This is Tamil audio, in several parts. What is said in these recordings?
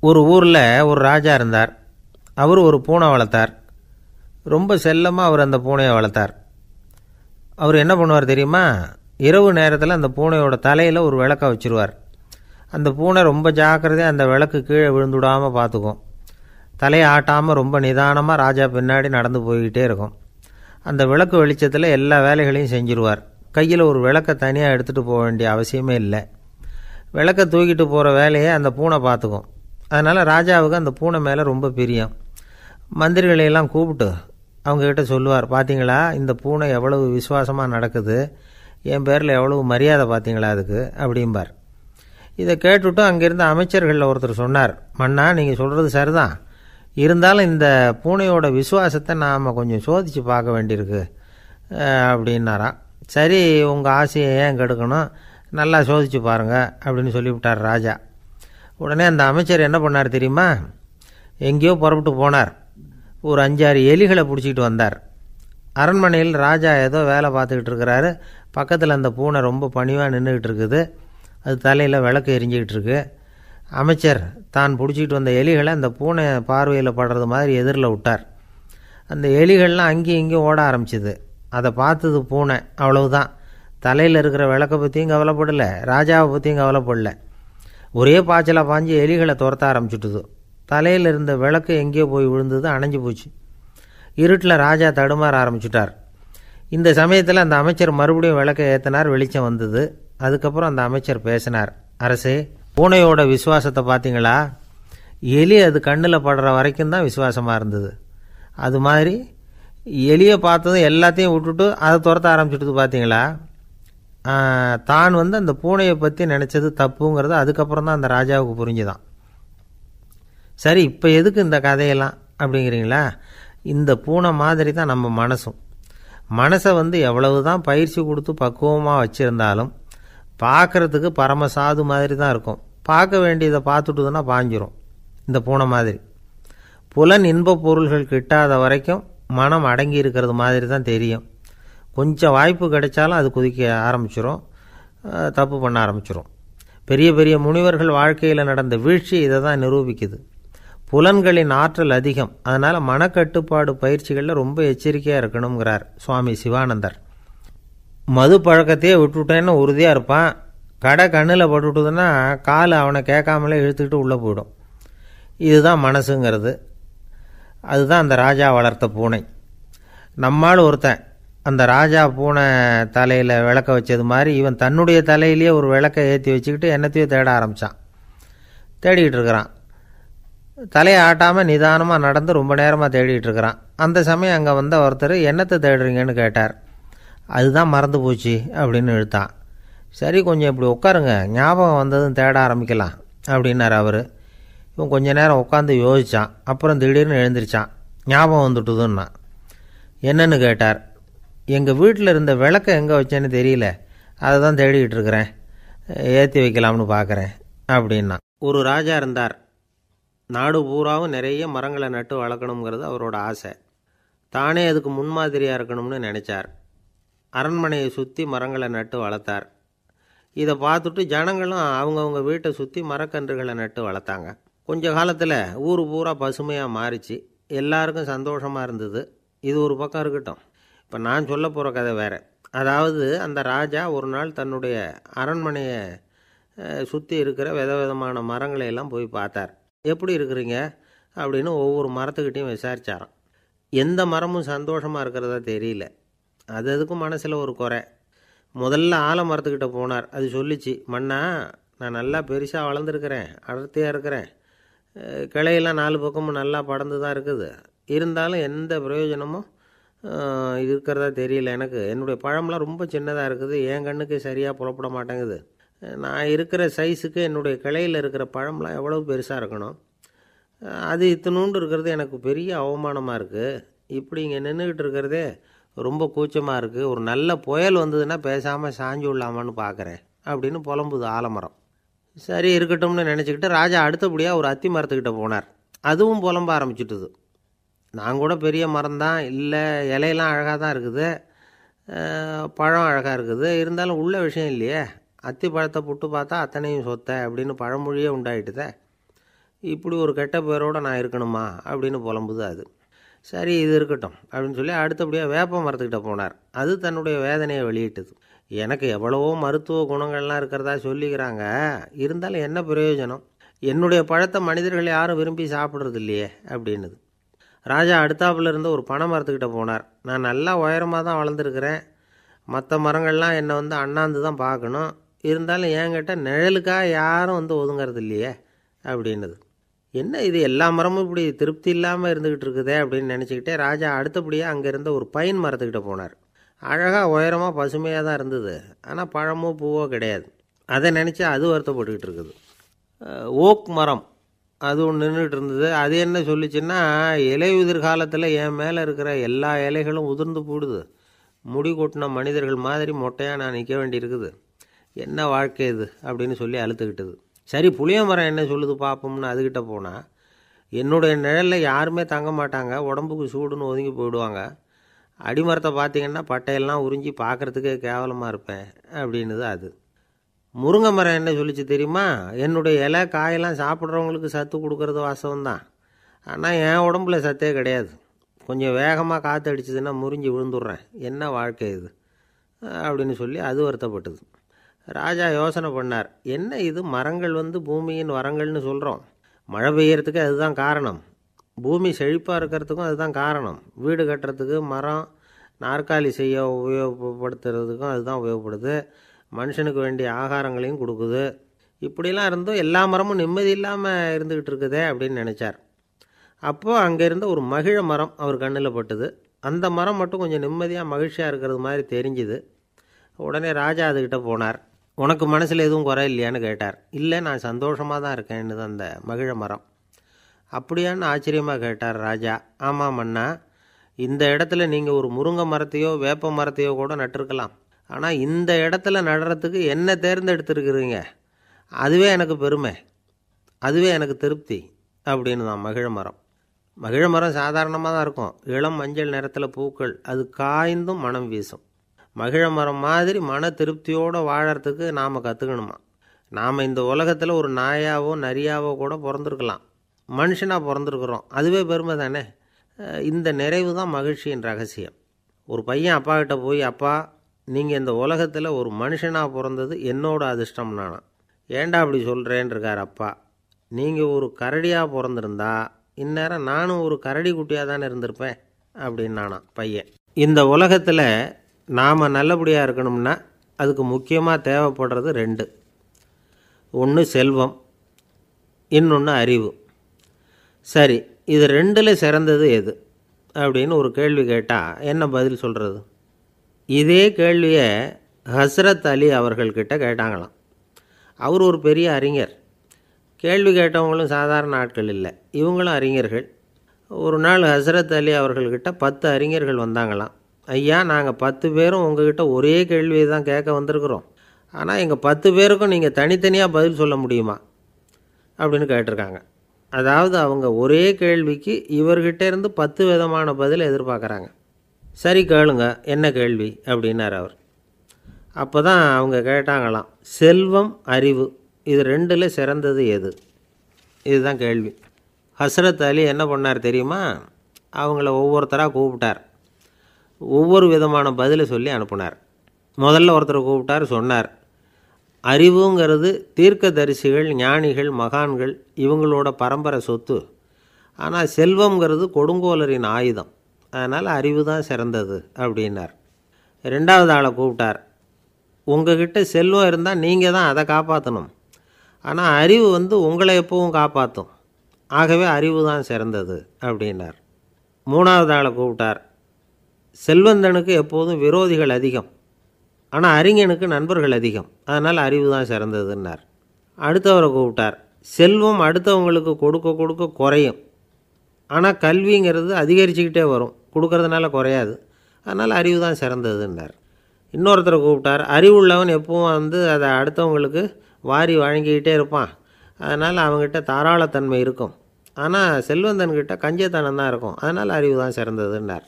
ஒரு ஊரில் ஒரு ராஜா இருந்தார். அவர் ஒரு பூனை வளர்த்தார். ரொம்ப செல்லமாக அவர் அந்த பூனையை வளர்த்தார். அவர் என்ன பண்ணுவார் தெரியுமா? இரவு நேரத்தில் அந்த பூனையோட தலையில் ஒரு விளக்க வச்சுருவார். அந்த பூனை ரொம்ப ஜாக்கிரதையாக அந்த விளக்கு கீழே விழுந்துடாமல் பார்த்துக்கும். தலையை ஆட்டாமல் ரொம்ப நிதானமாக ராஜா பின்னாடி நடந்து போய்கிட்டே இருக்கும். அந்த விளக்கு வெளிச்சத்தில் எல்லா வேலைகளையும் செஞ்சுருவார். கையில் ஒரு விளக்கை தனியாக எடுத்துகிட்டு போக வேண்டிய அவசியமே இல்லை. விளக்கை தூக்கிட்டு போகிற வேலையை அந்த பூனை பார்த்துக்கும். அதனால் ராஜாவுக்கு அந்த பூனை மேலே ரொம்ப பிரியம். மந்திரிகளையெல்லாம் கூப்பிட்டு அவங்கக்கிட்ட சொல்லுவார், பார்த்தீங்களா இந்த பூனை எவ்வளவு விசுவாசமாக நடக்குது, என் பேரில் எவ்வளவு மரியாதை பார்த்தீங்களா அதுக்கு அப்படிம்பார். இதை கேட்டுவிட்டு அங்கேருந்து அமைச்சர்களில் ஒருத்தர் சொன்னார், மன்னா நீங்கள் சொல்கிறது சரிதான், இருந்தாலும் இந்த பூனையோட விசுவாசத்தை நாம் கொஞ்சம் சோதித்து பார்க்க வேண்டியிருக்கு அப்படின்னாராம். சரி, உங்கள் ஆசையை ஏன் கெடுக்கணும், நல்லா சோதித்து பாருங்கள் அப்படின்னு சொல்லிவிட்டார் ராஜா. உடனே அந்த அமைச்சர் என்ன பண்ணார் தெரியுமா? எங்கேயோ புறப்பட்டு போனார். ஒரு 5-6 எலிகளை பிடிச்சிக்கிட்டு வந்தார். அரண்மனையில் ராஜா ஏதோ வேலை பார்த்துக்கிட்டு இருக்கிறாரு. பக்கத்தில் அந்த பூனை ரொம்ப பணிவாக நின்றுக்கிட்டு இருக்குது. அது தலையில் விளக்கு எரிஞ்சிக்கிட்டு இருக்கு. அமைச்சர் தான் பிடிச்சிக்கிட்டு வந்த எலிகளை அந்த பூனை பார்வையில் படுறது மாதிரி எதிரில் விட்டார். அந்த எலிகள்லாம் அங்கேயும் இங்கேயும் ஓட ஆரம்பிச்சிது. அதை பார்த்தது பூனை. அவ்வளவுதான். தலையில் இருக்கிற விளக்கை பற்றியும் கவலைப்படலை, ராஜாவை பற்றியும் கவலைப்படலை. ஒரே பாய்ச்சலாக பாஞ்சு எலிகளை துரத்த ஆரம்பிச்சுட்டுது. தலையில் இருந்த விளக்கு எங்கேயோ போய் விழுந்தது, அணைஞ்சு போச்சு. இருட்டில் ராஜா தடுமாற ஆரம்பிச்சுட்டார். இந்த சமயத்தில் அந்த அமைச்சர் மறுபடியும் விளக்கை ஏற்றினார். வெளிச்சம் வந்தது. அதுக்கப்புறம் அந்த அமைச்சர் பேசினார், அரசே, பூனையோட விசுவாசத்தை பார்த்தீங்களா? எலி அது கண்ணில் படுற வரைக்கும் தான் விசுவாசமாக இருந்தது. அது மாதிரி எலியை பார்த்ததும் எல்லாத்தையும் விட்டுட்டு அதை துரத்த ஆரம்பிச்சுட்டு பார்த்தீங்களா? தான் அந்த பூனையை பற்றி நினச்சது தப்புங்கிறது அதுக்கப்புறம் தான் அந்த ராஜாவுக்கு புரிஞ்சுதான். சரி, இப்போ எதுக்கு இந்த கதையெல்லாம் அப்படிங்கிறீங்களா? இந்த பூனை மாதிரி தான் நம்ம மனசும். மனசை எவ்வளவு தான் பயிற்சி கொடுத்து பக்குவமாக வச்சுருந்தாலும் பார்க்குறதுக்கு பரமசாது மாதிரி தான் இருக்கும். பார்க்க வேண்டியதை பார்த்துட்டுதுன்னா பாஞ்சிரும். இந்த பூனை மாதிரி புலன் இன்ப பொருள்கள் கிட்டாத வரைக்கும் மனம் அடங்கி இருக்கிறது மாதிரி தான் தெரியும். கொஞ்சம் வாய்ப்பு கிடைச்சாலும் அது குதிக்க ஆரம்பிச்சிடும், தப்பு பண்ண ஆரம்பிச்சிடும். பெரிய பெரிய முனிவர்கள் வாழ்க்கையில் நடந்த வீழ்ச்சி இதை தான் நிரூபிக்குது. புலன்களின் ஆற்றல் அதிகம். அதனால் மனக்கட்டுப்பாடு பயிற்சிகளில் ரொம்ப எச்சரிக்கையாக இருக்கணுங்கிறார் சுவாமி சிவானந்தர். மது பழக்கத்தையே விட்டுவிட்டேன்னு உறுதியாக இருப்பான். கடை கண்ணில் பட்டுவிட்டதுன்னா கால் அவனை கேட்காமலே இழுத்துக்கிட்டு உள்ளே போயிடும். இதுதான் மனசுங்கிறது. அதுதான் அந்த ராஜா வளர்த்த பூனை. நம்மால் ஒருத்தன் அந்த ராஜா பூனை தலையில் விளக்க வச்சது மாதிரி இவன் தன்னுடைய தலையிலேயே ஒரு விளக்கை ஏற்றி வச்சுக்கிட்டு என்னத்தையோ தேட ஆரம்பித்தான். தேடிக்கிட்டு இருக்கிறான். தலையை ஆட்டாமல் நிதானமாக நடந்து ரொம்ப நேரமாக தேடிகிட்டு இருக்கிறான். அந்த சமயம் அங்கே வந்த ஒருத்தர், என்னத்தை தேடுறீங்கன்னு கேட்டார். அதுதான் மறந்து போச்சு அப்படின்னு இழுத்தான். சரி, கொஞ்சம் இப்படி உட்காருங்க, ஞாபகம் வந்ததும் தேட ஆரம்பிக்கலாம் அப்படின்னார் அவர். இவன் கொஞ்ச நேரம் உட்காந்து யோசித்தான். அப்புறம் திடீர்னு எழுந்திரிச்சான். ஞாபகம் வந்துட்டுதுன்னா. என்னன்னு கேட்டார். எங்கள் வீட்டில் இருந்த விளக்கை எங்கே வச்சேன்னு தெரியல, அதை தான் தேடிக்கிட்டு இருக்கிறேன், ஏற்றி வைக்கலாம்னு பார்க்குறேன் அப்படின்னா. ஒரு ராஜா இருந்தார். நாடு பூராவும் நிறைய மரங்களை நட்டு வளர்க்கணுங்கிறது அவரோட ஆசை. தானே அதுக்கு முன்மாதிரியாக இருக்கணும்னு நினச்சார். அரண்மனையை சுற்றி மரங்களை நட்டு வளர்த்தார். இதை பார்த்துட்டு ஜனங்களும் அவங்கவுங்க வீட்டை சுற்றி மரக்கன்றுகளை நட்டு வளர்த்தாங்க. கொஞ்ச காலத்தில் ஊர் பூரா பசுமையாக மாறிச்சு. எல்லாருக்கும் சந்தோஷமாக இருந்தது. இது ஒரு பக்கம் இருக்கட்டும். இப்போ நான் சொல்ல போகிற கதை வேறு. அதாவது அந்த ராஜா ஒரு நாள் தன்னுடைய அரண்மனையை சுற்றி இருக்கிற விதவிதமான மரங்களை எல்லாம் போய் பார்த்தார். எப்படி இருக்கிறீங்க அப்படின்னு ஒவ்வொரு மரத்துக்கிட்டையும் விசாரித்தாராம். எந்த மரமும் சந்தோஷமாக இருக்கிறதா தெரியல. அது அதுக்கும் மனசில் ஒரு குறை. முதல்ல ஆலமரத்துக்கிட்ட போனார். அது சொல்லிச்சு, மண்ணா, நான் நல்லா பெருசாக வளர்ந்துருக்கிறேன், அடர்த்தியாக இருக்கிறேன், கிளையெல்லாம் 4 பக்கமும் நல்லா படர்ந்து தான் இருக்குது, இருந்தாலும் எந்த பிரயோஜனமும் இருக்கிறதா தெரியல எனக்கு. என்னுடைய பழம்லாம் ரொம்ப சின்னதாக இருக்குது, என் கண்ணுக்கு சரியாக புறப்பட மாட்டேங்குது. நான் இருக்கிற சைஸுக்கு என்னுடைய கிளையில் இருக்கிற பழம்லாம் எவ்வளோ பெருசாக இருக்கணும், அது இத்தினூண்டு இருக்கிறது எனக்கு பெரிய அவமானமாக இருக்குது. இப்படி இங்கே நின்றுக்கிட்டு இருக்கிறதே ரொம்ப கூச்சமாக இருக்குது. ஒரு நல்ல புயல் வந்ததுன்னா பேசாமல் சாஞ்சு விடலாமான்னு பார்க்குறேன் அப்படின்னு புலம்புது ஆலமரம். சரி இருக்கட்டும்னு நினச்சிக்கிட்டு ராஜா அடுத்தபடியாக ஒரு அத்தி மரத்துக்கிட்ட போனார். அதுவும் புலம்ப ஆரம்பிச்சுட்டுது. நான் கூட பெரிய மரம் தான், இல்லை இலையெல்லாம் அழகாக தான் இருக்குது, பழம் அழகாக இருக்குது, இருந்தாலும் உள்ள விஷயம் இல்லையே, அத்தி பழத்தை புட்டு பார்த்தா அத்தனையும் சொத்தை அப்படின்னு பழமொழியே உண்டாயிட்டுதே. இப்படி ஒரு கெட்ட பேரோடு நான் இருக்கணுமா அப்படின்னு புலம்புது அது. சரி இது இருக்கட்டும் அப்படின்னு சொல்லி அடுத்தபடியாக வேப்ப மரத்துக்கிட்ட போனார். அது தன்னுடைய வேதனையை வெளியிட்டது. எனக்கு எவ்வளவோ மருத்துவ குணங்கள்லாம் இருக்கிறதா சொல்லிக்கிறாங்க, இருந்தாலும் என்ன பிரயோஜனம், என்னுடைய பழத்தை மனிதர்கள் யாரும் விரும்பி சாப்பிட்றது இல்லையே அப்படின்னுது. ராஜா அடுத்தாப்புல இருந்த ஒரு பனை மரத்துக்கிட்ட போனார். நான் நல்லா உயரமாக தான் வளர்ந்துருக்கிறேன், மற்ற மரங்கள்லாம் என்னை வந்து அண்ணாந்து தான் பார்க்கணும், இருந்தாலும் என்கிட்ட நிழலுக்காக யாரும் வந்து ஒதுங்கிறது இல்லையே அப்படின்னுது. என்ன இது எல்லா மரமும் இப்படி திருப்தி இல்லாமல் இருந்துக்கிட்டு இருக்குதே அப்படின்னு நினச்சிக்கிட்டே ராஜா அடுத்தபடியாக அங்கே இருந்த ஒரு பைன் மரத்துக்கிட்ட போனார். அழகாக உயரமாக பசுமையாக தான் இருந்தது, ஆனால் பழமோ பூவோ கிடையாது. அதை நினச்சி அது வருத்தப்பட்டுக்கிட்டு இருக்குது. ஓக் மரம் அது ஒன்று நின்றுட்டு இருந்தது. அது என்ன சொல்லிச்சுன்னா, இலை உதிர் காலத்தில் என் மேலே இருக்கிற எல்லா இலைகளும் உதிர்ந்து போடுது, முடி கொட்டின மனிதர்கள் மாதிரி மொட்டையாக நான் நிற்க வேண்டியிருக்குது, என்ன வாழ்க்கை இது அப்படின்னு சொல்லி அழுத்துக்கிட்டது. சரி புளிய மரம் என்ன சொல்லுது பார்ப்போம்னு அதுக்கிட்ட போனால், என்னுடைய நிழலில் யாருமே தங்க மாட்டாங்க, உடம்புக்கு சூடுன்னு ஒதுங்கி போயிடுவாங்க, அடிமரத்தை பார்த்திங்கன்னா பட்டையெல்லாம் உறிஞ்சி பார்க்குறதுக்கே கேவலமாக இருப்பேன் அப்படின்னுது அது. முருங்கை மரம் என்ன சொல்லிச்சு தெரியுமா, என்னுடைய இலை காயெல்லாம் சாப்பிட்றவங்களுக்கு சத்து கொடுக்கறது வாசவந்தான், ஆனால் என் உடம்புல சத்தே கிடையாது, கொஞ்சம் வேகமாக காற்று அடிச்சதுன்னா முறிஞ்சி விழுந்துடுறேன், என்ன வாழ்க்கை இது அப்படின்னு சொல்லி அது வருத்தப்பட்டது. ராஜா யோசனை பண்ணார், என்ன இது மரங்கள் வந்து பூமியின் வரங்கள்னு சொல்கிறோம், மழை பெய்யறதுக்கு அதுதான் காரணம், பூமி செழிப்பாக இருக்கிறதுக்கும் அதுதான் காரணம், வீடு கட்டுறதுக்கு மரம், நாற்காலி செய்ய உபயோகப்படுத்துறதுக்கும் அதுதான் உபயோகப்படுது, மனுஷனுக்கு வேண்டிய ஆகாரங்களையும் கொடுக்குது, இப்படிலாம் இருந்தும் எல்லா மரமும் நிம்மதி இல்லாமல் இருந்துக்கிட்டு இருக்குதே அப்படின்னு நினச்சார். அப்போது அங்கே இருந்த ஒரு மகிழ மரம் அவர் கண்ணில் பட்டுது. அந்த மரம் மட்டும் கொஞ்சம் நிம்மதியாக மகிழ்ச்சியாக இருக்கிறது மாதிரி தெரிஞ்சுது. உடனே ராஜா அதுக்கிட்ட போனார். உனக்கு மனசில் எதுவும் குறை இல்லையான்னு கேட்டார். இல்லை நான் சந்தோஷமாக தான் இருக்கேன்னு அந்த மகிழ மரம். அப்படியான்னு ஆச்சரியமாக கேட்டார் ராஜா. ஆமாம் மன்னா, இந்த இடத்துல நீங்கள் ஒரு முருங்கை மரத்தையோ வேப்ப மரத்தையோ கூட நட்டிருக்கலாம், ஆனால் இந்த இடத்துல நடுறதுக்கு என்ன தேர்ந்தெடுத்துருக்குறீங்க, அதுவே எனக்கு பெருமை, அதுவே எனக்கு திருப்தி அப்படின்னு தான் மகிழ மரம். மகிழ மரம் சாதாரணமாக தான் இருக்கும், இளம் மஞ்சள் நிறத்தில் பூக்கள், அது காய்ந்தும் மனம் வீசும். மகிழ மரம் மாதிரி மன திருப்தியோடு வாழறதுக்கு நாம் கற்றுக்கணுமா. நாம் இந்த உலகத்தில் ஒரு நாயாவோ நரியாவோ கூட பிறந்திருக்கலாம், மனுஷனாக பிறந்திருக்கிறோம், அதுவே பெருமை தானே. இந்த நிறைவு தான் மகிழ்ச்சியின் ரகசியம். ஒரு பையன் அப்பா கிட்ட போய், அப்பா நீங்கள் இந்த உலகத்தில் ஒரு மனுஷனாக பிறந்தது என்னோட அதிர்ஷ்டம் நானா. ஏண்டா அப்படி சொல்கிறேன்னு இருக்கார் அப்பா. நீங்கள் ஒரு கரடியாக பிறந்திருந்தா இந்நேரம் நானும் ஒரு கரடி குட்டியாக தானே இருந்திருப்பேன் அப்படின்னு நானா பையன். இந்த உலகத்தில் நாம் நல்லபடியாக இருக்கணும்னா அதுக்கு முக்கியமாக தேவைப்படுறது ரெண்டு, ஒன்று செல்வம், இன்னொன்று அறிவு. சரி, இது ரெண்டில் சிறந்தது எது அப்படின்னு ஒரு கேள்வி கேட்டால் என்ன பதில் சொல்கிறது? இதே கேள்வியை ஹஸ்ரத் அலி அவர்கள்கிட்ட கேட்டாங்களாம். அவர் ஒரு பெரிய அறிஞர். கேள்வி கேட்டவங்களும் சாதாரண ஆட்கள் இல்லை, இவங்களும் அறிஞர்கள். ஒரு நாள் ஹஸ்ரத் அலி அவர்கள்கிட்ட 10 அறிஞர்கள் வந்தாங்களாம். ஐயா, நாங்கள் 10 பேரும் உங்ககிட்ட ஒரே கேள்வியை தான் கேட்க வந்திருக்கிறோம், ஆனால் எங்கள் 10 பேருக்கும் நீங்கள் தனித்தனியாக பதில் சொல்ல முடியுமா அப்படின்னு கேட்டிருக்காங்க. அதாவது அவங்க ஒரே கேள்விக்கு இவர்கிட்ட இருந்து 10 விதமான பதில் எதிர்பார்க்குறாங்க. சரி கேளுங்க, என்ன கேள்வி அப்படின்னார் அவர். அப்போ தான் அவங்க கேட்டாங்களாம், செல்வம் அறிவு இது ரெண்டில் சிறந்தது எது, இதுதான் கேள்வி. ஹஸ்ரத் அலி என்ன பண்ணார் தெரியுமா, அவங்கள ஒவ்வொருத்தராக கூப்பிட்டார், ஒவ்வொரு விதமான பதிலை சொல்லி அனுப்புனார். முதல்ல ஒருத்தரை கூப்பிட்டார், சொன்னார், அறிவுங்கிறது தீர்க்கதரிசிகள், ஞானிகள், மகான்கள் இவங்களோட பரம்பரை சொத்து, ஆனால் செல்வங்கிறது கொடுங்கோலரின் ஆயுதம், அதனால் அறிவு தான் சிறந்தது அப்படின்னார். ரெண்டாவது ஆளை கூப்பிட்டார், உங்ககிட்ட செல்வம் இருந்தால் நீங்கள் தான் அதை காப்பாற்றணும், ஆனால் அறிவு உங்களை எப்பவும் காப்பாற்றும், ஆகவே அறிவு தான் சிறந்தது அப்படின்னார். மூணாவது ஆளை கூப்பிட்டார், செல்வந்தனுக்கு எப்போதும் விரோதிகள் அதிகம், ஆனால் அறிஞனுக்கு நண்பர்கள் அதிகம், அதனால் அறிவு தான் சிறந்ததுன்னார். அடுத்தவரை கூப்பிட்டார், செல்வம் அடுத்தவங்களுக்கு கொடுக்க கொடுக்க குறையும், ஆனால் கல்விங்கிறது அதிகரிச்சுக்கிட்டே வரும், கொடுக்கறதுனால குறையாது, அதனால் அறிவு தான் சிறந்ததுன்னார். இன்னொருத்தரை கூப்பிட்டார், அறிவுள்ளவன் எப்பவும் அதை அடுத்தவங்களுக்கு வாரி வழங்கிக்கிட்டே இருப்பான், அதனால் அவங்ககிட்ட தாராளத்தன்மை இருக்கும், ஆனால் செல்வந்தன்கிட்ட கஞ்சத்தனம் தான் இருக்கும், அதனால் அறிவு தான் சிறந்ததுன்னார்.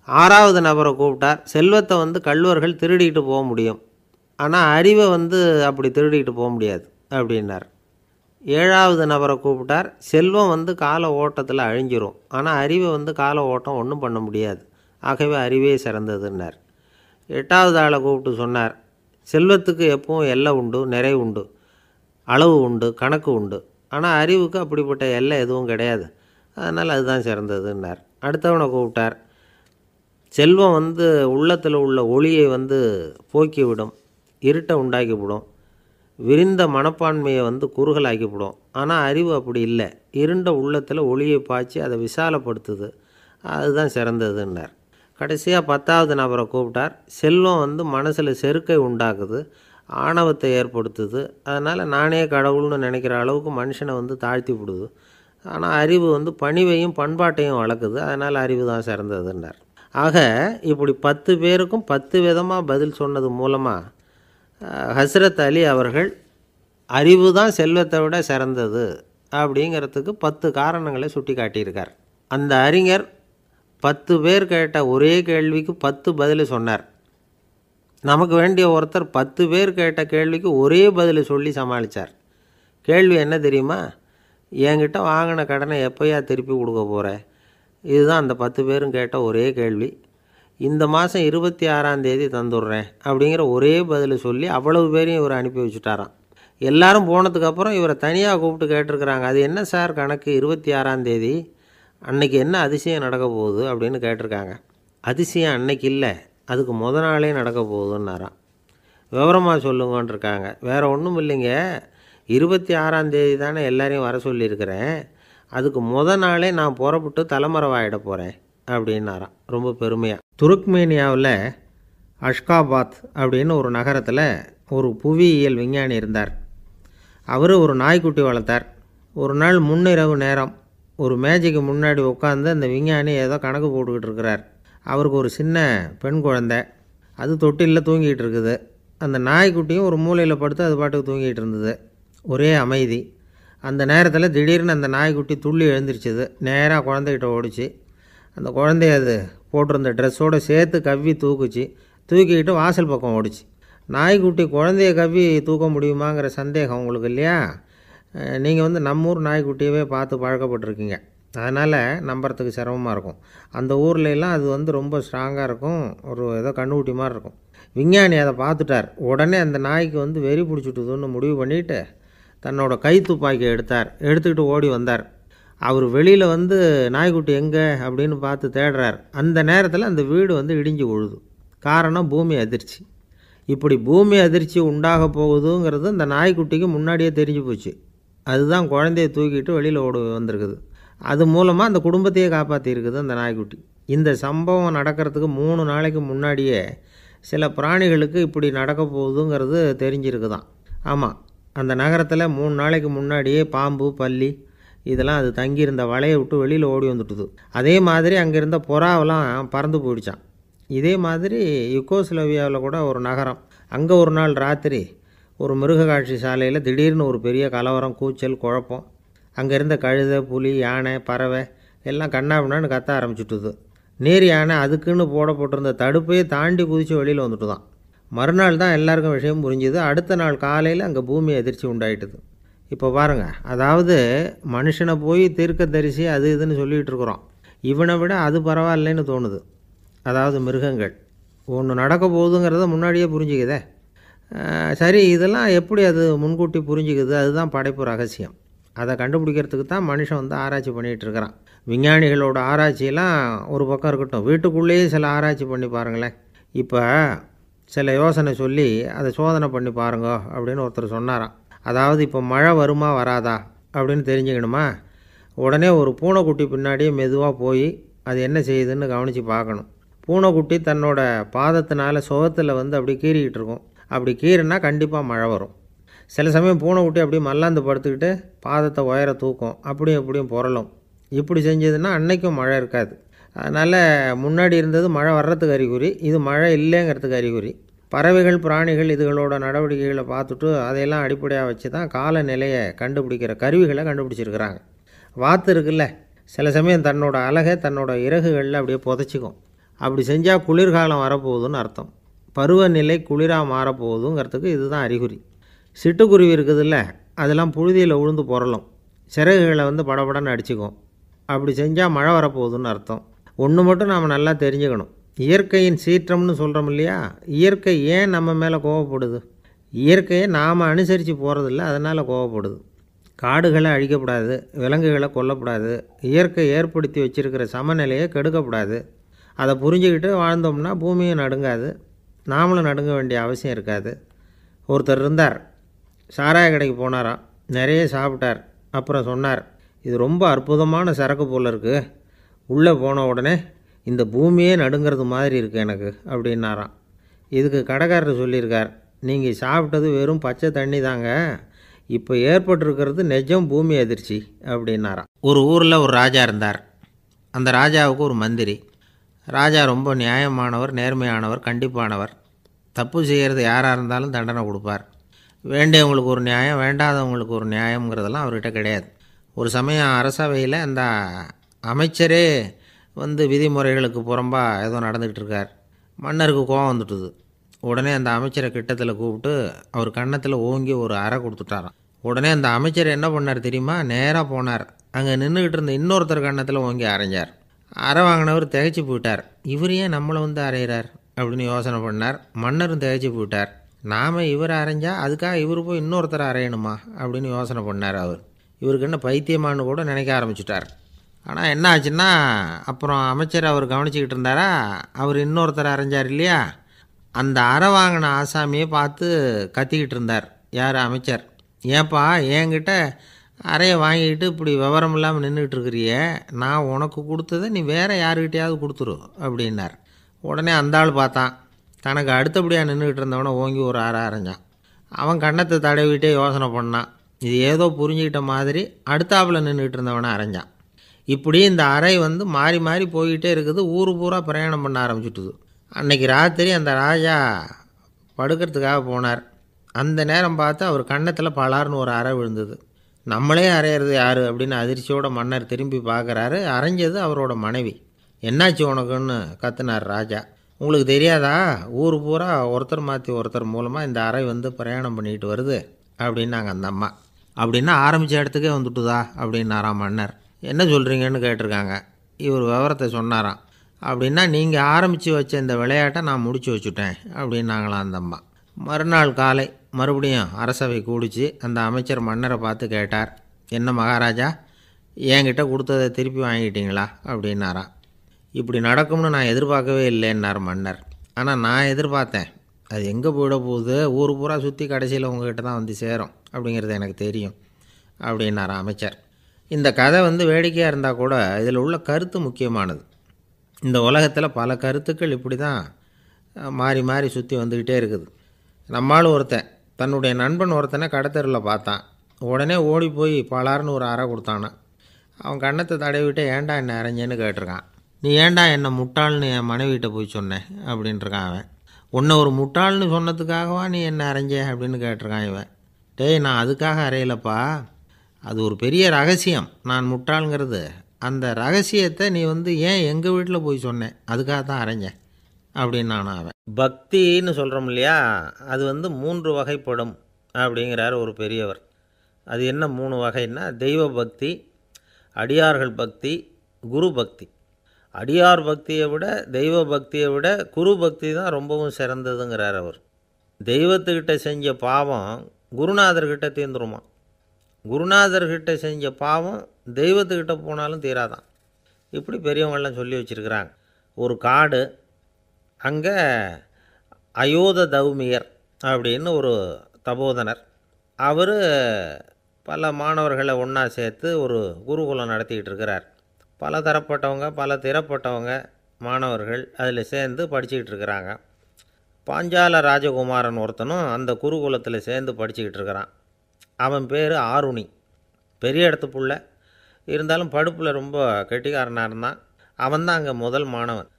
ஆறாவது நபரை கூப்பிட்டார், செல்வத்தை கள்வர்கள் திருடிட்டு போக முடியும், ஆனால் அறிவை அப்படி திருடிட்டு போக முடியாது அப்படின்னார். 7வது நபரை கூப்பிட்டார். செல்வம் வந்து கால ஓட்டத்தில் அழிஞ்சிரும், ஆனால் அறிவை வந்து கால ஓட்டம் ஒன்றும் பண்ண முடியாது, ஆகவே அறிவே சிறந்ததுன்னார். 8வது ஆளை கூப்பிட்டு சொன்னார், செல்வத்துக்கு எப்பவும் எல்லை உண்டு, நிறை உண்டு, அளவு உண்டு, கணக்கு உண்டு, ஆனால் அறிவுக்கு அப்படிப்பட்ட எல்லை எதுவும் கிடையாது, அதனால் அதுதான் சிறந்ததுன்னார். அடுத்தவனை கூப்பிட்டார். செல்வம் வந்து உள்ளத்தில் உள்ள ஒளியை வந்து போக்கிவிடும், இருட்டை உண்டாக்கிவிடும், விரிந்த மனப்பான்மையை வந்து குறுகலாக்கிவிடும். ஆனால் அறிவு அப்படி இல்லை, இருண்ட உள்ளத்தில் ஒளியை பாய்ச்சி அதை விசாலப்படுத்துது, அதுதான் சிறந்ததுன்னார். கடைசியாக 10வது நபரை கூப்பிட்டார். செல்வம் வந்து மனசில் செருக்கை உண்டாக்குது, ஆணவத்தை ஏற்படுத்துது, அதனால் நானே கடவுள்னு நினைக்கிற அளவுக்கு மனுஷனை வந்து தாழ்த்தி விடுது, ஆனால் அறிவு வந்து பணிவையும் பண்பாட்டையும் வளர்க்குது, அதனால் அறிவு தான் சிறந்ததுன்னார். ஆக இப்படி 10 பேருக்கும் 10 விதமாக பதில் சொன்னது மூலமாக ஹஸ்ரத் அலி அவர்கள் அறிவு தான் செல்வத்தை விட சிறந்தது அப்படிங்கிறதுக்கு 10 காரணங்களை சுட்டி காட்டியிருக்கார். அந்த அறிஞர் 10 பேர் கேட்ட ஒரே கேள்விக்கு 10 பதில் சொன்னார். நமக்கு வேண்டிய ஒருத்தர் 10 பேர் கேட்ட கேள்விக்கு ஒரே பதில் சொல்லி சமாளித்தார். கேள்வி என்ன தெரியுமா? என்கிட்ட வாங்கின கடனை எப்போயா திருப்பி கொடுக்க போகிறேன்? இதுதான் அந்த 10 பேரும் கேட்ட ஒரே கேள்வி. இந்த மாதம் 26ஆம் தேதி தந்துடுறேன் அப்படிங்கிற ஒரே பதில் சொல்லி அவ்வளவு பேரையும் இவர் அனுப்பி வச்சுட்டாராம். எல்லாரும் போனதுக்கப்புறம் இவரை தனியாக கூப்பிட்டு கேட்டிருக்கிறாங்க, அது என்ன சார் கணக்கு, 26ஆம் தேதி அன்னைக்கு என்ன அதிசயம் நடக்க போகுது அப்படின்னு கேட்டிருக்காங்க. அதிசயம் அன்னைக்கு இல்லை, அதுக்கு நாளே நடக்க போகுதுன்னாராம். விவரமாக சொல்லுங்கன்னு இருக்காங்க. வேறு ஒன்றும் இல்லைங்க, 26ஆம் தேதி தானே எல்லாரையும் வர சொல்லியிருக்கிறேன், அதுக்கு நாளே நான் புறப்பட்டு தலைமறைவாயிட போகிறேன் அப்படின்னாராம் ரொம்ப பெருமையாக. துருக்மேனியாவில் அஷ்காபாத் அப்படின்னு ஒரு நகரத்தில் ஒரு புவியியல் விஞ்ஞானி இருந்தார். அவர் ஒரு நாய்க்குட்டி வளர்த்தார். ஒரு நாள் முன்னிரவு நேரம் ஒரு மேஜைக்கு முன்னாடி உட்காந்து அந்த விஞ்ஞானி ஏதோ கணக்கு போட்டுக்கிட்டு இருக்கிறார். அவருக்கு ஒரு சின்ன பெண் குழந்தை, அது தொட்டிலில் தூங்கிட்டு இருக்குது. அந்த நாய்க்குட்டியும் ஒரு மூலையில் படுத்து அது பாட்டுக்கு தூங்கிட்டு இருந்தது. ஒரே அமைதி. அந்த நேரத்தில் திடீர்னு அந்த நாய்க்குட்டி துள்ளி எழுந்திரிச்சிது, நேராக குழந்தைகிட்ட ஓடிச்சு. அந்த குழந்தைய அது போட்டிருந்த ட்ரெஸ்ஸோடு சேர்த்து கவ்வி தூக்குச்சு. தூக்கிக்கிட்டு வாசல் பக்கம் ஓடிச்சு. நாய்க்குட்டி குழந்தைய கவ்வி தூக்க முடியுமாங்கிற சந்தேகம் உங்களுக்கு இல்லையா? நீங்கள் வந்து நம்மூர் நாய்க்குட்டியவே பார்த்து பழக்கப்பட்டிருக்கீங்க, அதனால் நம்புறதுக்கு சிரமமாக இருக்கும். அந்த ஊர்லெலாம் அது வந்து ரொம்ப ஸ்ட்ராங்காக இருக்கும், ஒரு ஏதோ கண்ணுக்குட்டி மாதிரி இருக்கும். விஞ்ஞானி அதை பார்த்துட்டார். உடனே அந்த நாய்க்கு வந்து வெறி பிடிச்சிட்டுதுன்னு முடிவு பண்ணிவிட்டு தன்னோட கை துப்பாக்கியை எடுத்துக்கிட்டு ஓடி வந்தார். அவர் வெளியில் வந்து நாய்க்குட்டி எங்கே அப்படின்னு பார்த்து தேடுறார். அந்த நேரத்தில் அந்த வீடு வந்து இடிஞ்சு விழுது. காரணம் பூமி அதிர்ச்சி. இப்படி பூமி அதிர்ச்சி உண்டாக போகுதுங்கிறது அந்த நாய்க்குட்டிக்கு முன்னாடியே தெரிஞ்சு போச்சு. அதுதான் குழந்தைய தூக்கிட்டு வெளியில் ஓடி வந்திருக்குது. அது மூலமாக அந்த குடும்பத்தையே காப்பாற்றிருக்குது அந்த நாய்க்குட்டி. இந்த சம்பவம் நடக்கிறதுக்கு 3 நாளைக்கு முன்னாடியே சில பிராணிகளுக்கு இப்படி நடக்க போகுதுங்கிறது தெரிஞ்சிருக்குதான். ஆமாம், அந்த நகரத்தில் 3 நாளைக்கு முன்னாடியே பாம்பு, பல்லி இதெல்லாம் அது தங்கியிருந்த வலையை விட்டு வெளியில் ஓடி வந்துட்டுது. அதே மாதிரி அங்கே இருந்த புறாவெல்லாம் பறந்து போயிடுச்சான். இதே மாதிரி யுகோஸ்லோவியாவில் கூட ஒரு நகரம், அங்கே ஒரு நாள் ராத்திரி ஒரு மிருக காட்சி சாலையில் திடீர்னு ஒரு பெரிய கலவரம், கூச்சல், குழப்பம். அங்கே இருந்த கழுதை, புலி, யானை, பறவை எல்லாம் கண்ணாபின்னான்னு கத்த ஆரம்பிச்சுட்டுது. நேர் யானை அதுக்குன்னு போடப்பட்டிருந்த தடுப்பையே தாண்டி குதித்து வெளியில் வந்துட்டு தான். மறுநாள் தான் எல்லாருக்கும் விஷயம் புரிஞ்சுது. அடுத்த நாள் காலையில் அங்கே பூமி அதிர்ச்சி உண்டாயிட்டுது. இப்போ பாருங்கள், அதாவது மனுஷனை போய் தீர்க்கதரிசி அது இதுன்னு சொல்லிகிட்டு இருக்கிறோம், இவனை விட அது பரவாயில்லைன்னு தோணுது. அதாவது மிருகங்கள் ஒன்று நடக்க போகுதுங்கிறத முன்னாடியே புரிஞ்சுக்குதே. சரி, இதெல்லாம் எப்படி அது முன்கூட்டி புரிஞ்சுக்குது? அதுதான் படைப்பு ரகசியம். அதை கண்டுபிடிக்கிறதுக்கு தான் மனுஷன் வந்து ஆராய்ச்சி பண்ணிகிட்டு இருக்கிறான். விஞ்ஞானிகளோட ஆராய்ச்சியெல்லாம் ஒரு பக்கம் இருக்கட்டும், வீட்டுக்குள்ளேயே சில ஆராய்ச்சி பண்ணி பாருங்களேன். இப்போ சில யோசனை சொல்லி அதை சோதனை பண்ணி பாருங்க அப்படின்னு ஒருத்தர் சொன்னாராம். அதாவது இப்போ மழை வருமா வராதா அப்படின்னு தெரிஞ்சுக்கணுமா, உடனே ஒரு பூனைக்குட்டி பின்னாடியே மெதுவாக போய் அது என்ன செய்யுதுன்னு கவனித்து பார்க்கணும். பூனைக்குட்டி தன்னோட பாதத்தினால சுகத்தில் வந்து அப்படி கீறிக்கிட்டு இருக்கும். அப்படி கீறினா கண்டிப்பாக மழை வரும். சில சமயம் பூனைக்குட்டி அப்படியே மல்லாந்து படுத்துக்கிட்டு பாதத்தை உயர தூக்கும், அப்படியும் இப்படியும் புரளும். இப்படி செஞ்சதுன்னா அன்னைக்கும் மழை இருக்காது. அதனால் முன்னாடி இருந்தது மழை வர்றதுக்கு அறிகுறி, இது மழை இல்லைங்கிறதுக்கு அறிகுறி. பறவைகள், பிராணிகள் இதுகளோட நடவடிக்கைகளை பார்த்துட்டு அதையெல்லாம் அடிப்படையாக வச்சு தான் காலநிலையை கண்டுபிடிக்கிற கருவிகளை கண்டுபிடிச்சிருக்கிறாங்க. வாத்து இருக்குல்ல, சில சமயம் தன்னோட அழகை தன்னோட இறகுகளில் அப்படியே புதைச்சிக்கும். அப்படி செஞ்சால் குளிர்காலம் வரப்போகுதுன்னு அர்த்தம். பருவநிலை குளிராக மாறப்போகுதுங்கிறதுக்கு இதுதான் அறிகுறி. சிட்டுக்குருவி இருக்குதுல்ல, அதெல்லாம் புழுதியில் உழுந்து புரளும், சிறகுகளை வந்து படபடன்னு அடிச்சுக்கும். அப்படி செஞ்சால் மழை வரப்போகுதுன்னு அர்த்தம். ஒன்று மட்டும் நாம் நல்லா தெரிஞ்சுக்கணும், இயற்கையின் சீற்றம்னு சொல்கிறோம் இல்லையா, இயற்கை ஏன் நம்ம மேலே கோவப்படுது? இயற்கையை நாம் அனுசரித்து போகிறதில்ல, அதனால் கோவப்படுது. காடுகளை அழிக்கப்படாது, விலங்குகளை கொல்லக்கூடாது, இயற்கை ஏற்படுத்தி வச்சுருக்கிற சமநிலையை கெடுக்கக்கூடாது. அதை புரிஞ்சுக்கிட்டு வாழ்ந்தோம்னா பூமியும் நடுங்காது, நாமளும் நடுங்க வேண்டிய அவசியம் இருக்காது. ஒருத்தர் இருந்தார், சாராய கடைக்கு போனாராம், நிறைய சாப்பிட்டார். அப்புறம் சொன்னார், இது ரொம்ப அற்புதமான சரக்கு போல் இருக்குது, உள்ளே போன உடனே இந்த பூமியே நடுங்கிறது மாதிரி இருக்குது எனக்கு அப்படின்னாராம். இதுக்கு கடைக்காரர் சொல்லியிருக்கார், நீங்கள் சாப்பிட்டது வெறும் பச்சை தண்ணி தாங்க, இப்போ ஏற்பட்டிருக்கிறது நிஜம் பூமி அதிர்ச்சி அப்படின்னாராம். ஒரு ஊரில் ஒரு ராஜா இருந்தார். அந்த ராஜாவுக்கு ஒரு மந்திரி. ராஜா ரொம்ப நியாயமானவர், நேர்மையானவர், கண்டிப்பானவர். தப்பு செய்கிறது யாராக இருந்தாலும் தண்டனை கொடுப்பார். வேண்டியவங்களுக்கு ஒரு நியாயம், வேண்டாதவங்களுக்கு ஒரு நியாயங்கிறதெல்லாம் அவர்கிட்ட கிடையாது. ஒரு சமயம் அரசவையில் அந்த அமைச்சரே வந்து விதிமுறைகளுக்கு புறம்பாக ஏதோ நடந்துக்கிட்டு இருக்கார். மன்னருக்கு கோபம் வந்துட்டுது. உடனே அந்த அமைச்சரை கிட்டத்தில் கூப்பிட்டு அவர் கன்னத்தில் ஓங்கி ஒரு அறை கொடுத்துட்டாராம். உடனே அந்த அமைச்சர் என்ன பண்ணார் தெரியுமா, நேராக போனார், அங்கே நின்றுக்கிட்டு இருந்த இன்னொருத்தர் கன்னத்தில் ஓங்கி அரைஞ்சார். அறை வாங்கினவர் திகைச்சு போயிட்டார். இவர் ஏன் நம்மளை வந்து அரைகிறார் அப்படின்னு யோசனை பண்ணார். மன்னரும் திகைச்சு போயிட்டார். நாம் இவர் அரைஞ்சா அதுக்காக இவர் போய் இன்னொருத்தரை அரையணுமா அப்படின்னு யோசனை பண்ணார். இவருக்கு என்ன பைத்தியமானு கூட நினைக்க ஆரம்பிச்சிட்டார். ஆனால் என்ன ஆச்சுன்னா, அப்புறம் அமைச்சர் அவர் கவனிச்சிக்கிட்டு இருந்தாரா, அவர் இன்னொருத்தரை அரைஞ்சார் இல்லையா, அந்த அறை வாங்கின ஆசாமியை பார்த்து கத்திக்கிட்டு இருந்தார். யார்? அமைச்சர். ஏன்பா என்கிட்ட அறையை வாங்கிக்கிட்டு இப்படி விவரம் இல்லாமல் நின்றுக்கிட்டு இருக்கிறிய, நான் உனக்கு கொடுத்ததை நீ வேறு யாருக்கிட்டையாவது கொடுத்துரு அப்படின்னார். உடனே அந்த ஆள் பார்த்தான், தனக்கு அடுத்தபடியாக நின்றுக்கிட்டு இருந்தவனை ஓங்கி ஒரு அறை அரைஞ்சான். அவன் கன்னத்தை தடவிட்டே யோசனை பண்ணான். இது ஏதோ புரிஞ்சுக்கிட்ட மாதிரி அடுத்தாப்பில் நின்றுக்கிட்டு இருந்தவனை அரைஞ்சான். இப்படி இந்த அறை வந்து மாறி மாறி போய்கிட்டே இருக்குது. ஊர் பூரா பிரயாணம் பண்ண ஆரம்பிச்சுட்டுது. அன்றைக்கி ராத்திரி அந்த ராஜா படுக்கிறதுக்காக போனார். அந்த நேரம் பார்த்து அவர் கன்னத்தில் பலார்னு ஒரு அறை விழுந்தது. நம்மளே அரையிறது யார் அப்படின்னு அதிர்ச்சியோட மன்னர் திரும்பி பார்க்குறாரு. அரைஞ்சது அவரோட மனைவி. என்னாச்சு உனக்குன்னு கத்துனார் ராஜா. உங்களுக்கு தெரியாதா, ஊர் பூரா ஒருத்தர் மாற்றி ஒருத்தர் மூலமாக இந்த அறை வந்து பிரயாணம் பண்ணிட்டு வருது அப்படின்னாங்க அந்த அம்மா. அப்படின்னா ஆரம்பித்த இடத்துக்கே வந்துட்டுதா அப்படின்னாராம் மன்னர். என்ன சொல்கிறீங்கன்னு கேட்டிருக்காங்க. இவர் விவரத்தை சொன்னாராம். அப்படின்னா நீங்கள் ஆரம்பித்து வச்ச இந்த விளையாட்டை நான் முடிச்சு வச்சுட்டேன் அப்படின்னாங்களாம் அந்த அம்மா. மறுநாள் காலை மறுபடியும் அரசவை கூடிச்சு அந்த அமைச்சர் மன்னரை பார்த்து கேட்டார், என்ன மகாராஜா, என்கிட்ட கொடுத்ததை திருப்பி வாங்கிட்டீங்களா அப்படின்னாராம். இப்படி நடக்கும்னு நான் எதிர்பார்க்கவே இல்லைன்னார் மன்னர். ஆனால் நான் எதிர்பார்த்தேன், அது எங்கே போயிட போகுது, ஊர் பூரா சுற்றி கடைசியில் உங்ககிட்ட தான் வந்து சேரும் அப்படிங்கிறது எனக்கு தெரியும் அப்படின்னாராம் அமைச்சர். இந்த கதை வந்து வேடிக்கையாக இருந்தால் கூட இதில் உள்ள கருத்து முக்கியமானது. இந்த உலகத்தில் பல கருத்துக்கள் இப்படி தான் மாறி மாறி சுற்றி வந்துக்கிட்டே இருக்குது. நம்மளும் ஒருத்தன் தன்னுடைய நண்பன் ஒருத்தனை கடத்தெருவில் பார்த்தான். உடனே ஓடி போய் பலார்னு ஒரு அறை கொடுத்தானான். அவன் கன்னத்தை தடவிட்டு ஏன்டா என்ன அரைஞ்சேன்னு கேட்டிருக்கான். நீ ஏன்டா என்னை முட்டாள்னு என் மனைவிட்ட போய் சொன்னேன் அப்படின்ட்டுருக்கான் அவன். உன்னை ஒரு முட்டாள்னு சொன்னதுக்காகவா நீ என்ன அரைஞ்சே அப்படின்னு கேட்டிருக்கான் இவன். டேய், நான் அதுக்காக அறையலப்பா, அது ஒரு பெரிய ரகசியம், நான் முட்டாளுங்கிறது. அந்த ரகசியத்தை நீ வந்து ஏன் எங்கள் வீட்டில் போய் சொன்னேன், அதுக்காக தான் அரைஞ்சேன் அப்படின்னு நான் அவன். பக்தின்னு சொல்கிறோம் இல்லையா, அது வந்து 3 வகைப்படும் அப்படிங்கிறார் ஒரு பெரியவர். அது என்ன 3 வகைன்னா, தெய்வ பக்தி, அடியார்கள் பக்தி, குரு பக்தி. அடியார் பக்தியை விட தெய்வ பக்தியை விட குரு பக்தி தான் ரொம்பவும் சிறந்ததுங்கிறார் அவர். தெய்வத்துக்கிட்ட செஞ்ச பாவம் குருநாதர்கிட்ட தீர்ந்துருமா, குருநாதர்கிட்ட செஞ்ச பாவம் தெய்வத்துக்கிட்ட போனாலும் தீராதான். இப்படி பெரியவங்கள்லாம் சொல்லி வச்சுருக்கிறாங்க. ஒரு காடு, அங்கே அயோத தௌமியர் அப்படின்னு ஒரு தபோதனர், அவர் பல மாணவர்களை ஒன்றா சேர்த்து ஒரு குருகுலம் நடத்திக்கிட்டு இருக்கிறார். பல தரப்பட்டவங்க பல திறப்பட்டவங்க மாணவர்கள் அதில் சேர்ந்து படிச்சுக்கிட்டு இருக்கிறாங்க. பாஞ்சால ராஜகுமாரன் ஒருத்தனும் அந்த குருகுலத்தில் சேர்ந்து படிச்சுக்கிட்டு இருக்கிறான். அவன் பேர் ஆருணி. பெரிய இடத்து புள்ள, இருந்தாலும் படுப்பில் ரொம்ப கெட்டிக்காரனாக இருந்தான். அவன் தான் அங்கே முதல் மாணவன்.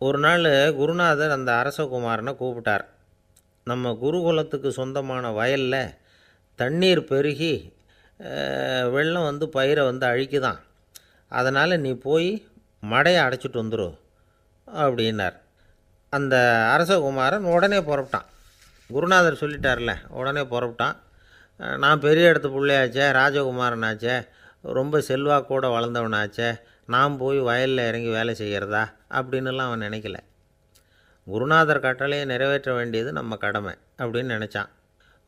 ஒரு நாள் குருநாதர் அந்த அரசகுமாரனை கூப்பிட்டார். நம்ம குருகுலத்துக்கு சொந்தமான வயலில் தண்ணீர் பெருகி வெள்ளம் வந்து பயிரை வந்து அழிக்குதான், அதனால் நீ போய் மடையை அடைச்சிட்டு வந்துரு அப்படின்னார். அந்த அரசகுமாரன் உடனே புறப்பட்டான். குருநாதர் சொல்லிட்டார்ல, உடனே புறப்பட்டான். நான் பெரிய இடத்து பிள்ளையாச்சே, ராஜகுமாரனாச்சே, ரொம்ப செல்வாக்கோடு வளர்ந்தவனாச்சே, நான் போய் வயலில் இறங்கி வேலை செய்கிறதா அப்படின்னுலாம் அவன் நினைக்கல. குருநாதர் கட்டளையை நிறைவேற்ற வேண்டியது நம்ம கடமை அப்படின்னு நினச்சான்.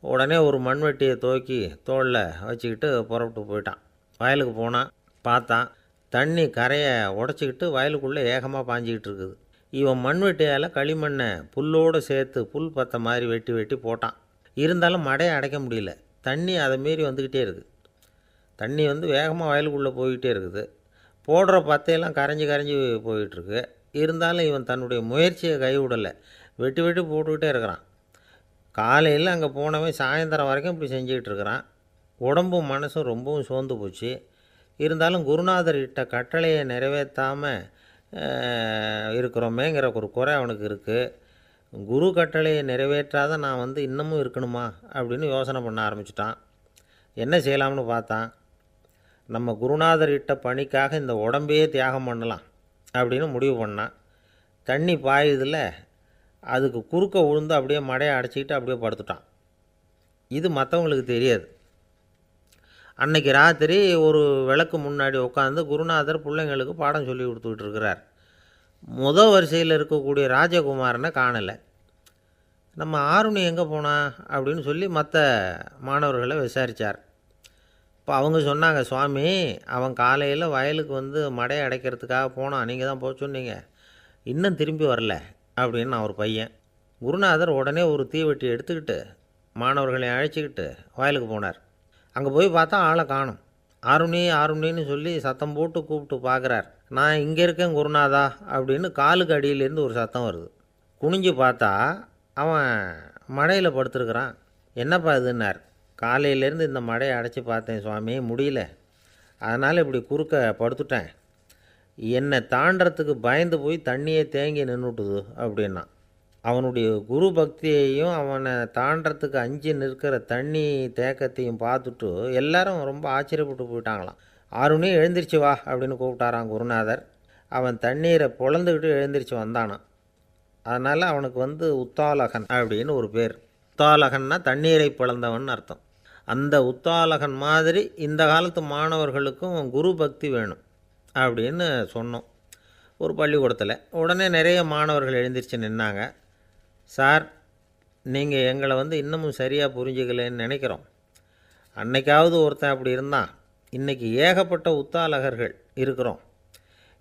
உடனே ஒரு மண்வெட்டியை தூக்கி தோளில் வச்சுக்கிட்டு புறப்பட்டு போயிட்டான். வயலுக்கு போனான். பார்த்தான், தண்ணி கரையை உடச்சிக்கிட்டு வயலுக்குள்ளே ஏகமாக பாஞ்சிக்கிட்டு இருக்குது. இவன் மண்வெட்டியால் களிமண்ணை புல்லோடு சேர்த்து புல் பற்ற மாதிரி வெட்டி வெட்டி போட்டான். இருந்தாலும் மடையை அடைக்க முடியல. தண்ணி அதை மீறி வந்துக்கிட்டே இருக்குது. தண்ணி வேகமாக வயலுக்குள்ளே போய்கிட்டே இருக்குது. போடுற பத்தையெல்லாம் கரைஞ்சி கரைஞ்சி போயிட்டுருக்கு. இருந்தாலும் இவன் தன்னுடைய முயற்சியை கைவிடலை. வெட்டி வெட்டி போட்டுக்கிட்டே இருக்கிறான். காலையில் அங்கே போனவன் சாயந்தரம் வரைக்கும் இப்படி செஞ்சுக்கிட்டு இருக்கிறான். உடம்பும் மனசும் ரொம்பவும் சோர்ந்து போச்சு. இருந்தாலும் குருநாதர் இட்ட கட்டளையை நிறைவேற்றாமல் இருக்கிறோமேங்கிற ஒரு குறை அவனுக்கு இருக்குது. குரு கட்டளையை நிறைவேற்றாத நான் இன்னமும் இருக்கணுமா அப்படின்னு யோசனை பண்ண ஆரம்பிச்சிட்டான். என்ன செய்யலாம்னு பார்த்தான். நம்ம குருநாதர் இட்ட பணிக்காக இந்த உடம்பையே தியாகம் பண்ணலாம் அப்படின்னு முடிவு பண்ணான். தண்ணி பாயுதில் அதுக்கு குறுக்க விழுந்து அப்படியே மடையை அடைச்சிக்கிட்டு அப்படியே படுத்துட்டான். இது மற்றவங்களுக்கு தெரியாது. அன்னைக்கு ராத்திரி ஒரு விளக்கு முன்னாடி உட்காந்து குருநாதர் பிள்ளைங்களுக்கு பாடம் சொல்லி கொடுத்துக்கிட்டு இருக்கிறார். முதல் வரிசையில் இருக்கக்கூடிய ராஜகுமாரனை காணலை. நம்ம ஆருணி எங்கே போனா அப்படின்னு சொல்லி மற்ற மாணவர்களை விசாரித்தார். இப்போ அவங்க சொன்னாங்க, சுவாமி அவன் காலையில் வயலுக்கு மடையை அடைக்கிறதுக்காக போனான், நீங்கள் தான் போக சொன்னீங்க, இன்னும் திரும்பி வரல அப்படின்னு அவர் பையன். குருநாதர் உடனே ஒரு தீவெட்டி எடுத்துக்கிட்டு மாணவர்களை அழைச்சிக்கிட்டு வயலுக்கு போனார். அங்கே போய் பார்த்தா ஆளை காணும். ஆருணி ஆருணின்னு சொல்லி சத்தம் போட்டு கூப்பிட்டு பார்க்குறார். நான் இங்கே இருக்கேன் குருநாதா அப்படின்னு காலுக்கு அடியிலேருந்து ஒரு சத்தம் வருது. குனிஞ்சு பார்த்தா அவன் மடையில் படுத்துருக்கிறான். என்னப்பா இதுன்னார். காலையிலேருந்து இந்த மடையை அடைச்சி பார்த்தேன் சுவாமி, முடியல, அதனால் இப்படி குறுக்க படுத்துட்டேன். என்னை தாண்டறதுக்கு பயந்து போய் தண்ணியே தேங்கி நின்றுட்டுது அப்படின்னா. அவனுடைய குரு பக்தியையும் அவனை தாண்டறதுக்கு அஞ்சு நிற்கிற தண்ணி தேக்கத்தையும் பார்த்துட்டு எல்லாரும் ரொம்ப ஆச்சரியப்பட்டு போயிட்டாங்களாம். ஆருணி எழுந்திரிச்சு வா அப்படின்னு கூப்பிட்டாரான் குருநாதர். அவன் தண்ணீரை பொழந்துக்கிட்டு எழுந்திரிச்சு வந்தானான். அதனால் அவனுக்கு உத்தாலகன் அப்படின்னு ஒரு பேர். உத்தாலகன்னா தண்ணீரை பிளந்தவன் அர்த்தம். அந்த உத்தாலகன் மாதிரி இந்த காலத்து மாணவர்களுக்கும் குரு பக்தி வேணும் அப்படின்னு சொன்னோம் ஒரு பள்ளிக்கூடத்தில். உடனே நிறைய மாணவர்கள் எழுந்திரிச்சு நின்னாங்க. சார், நீங்கள் எங்களை இன்னமும் சரியாக புரிஞ்சுக்கலன்னு நினைக்கிறோம். அன்னைக்காவது ஒருத்தன் அப்படி இருந்தான், இன்றைக்கி ஏகப்பட்ட உத்தாலகர்கள் இருக்கிறோம்.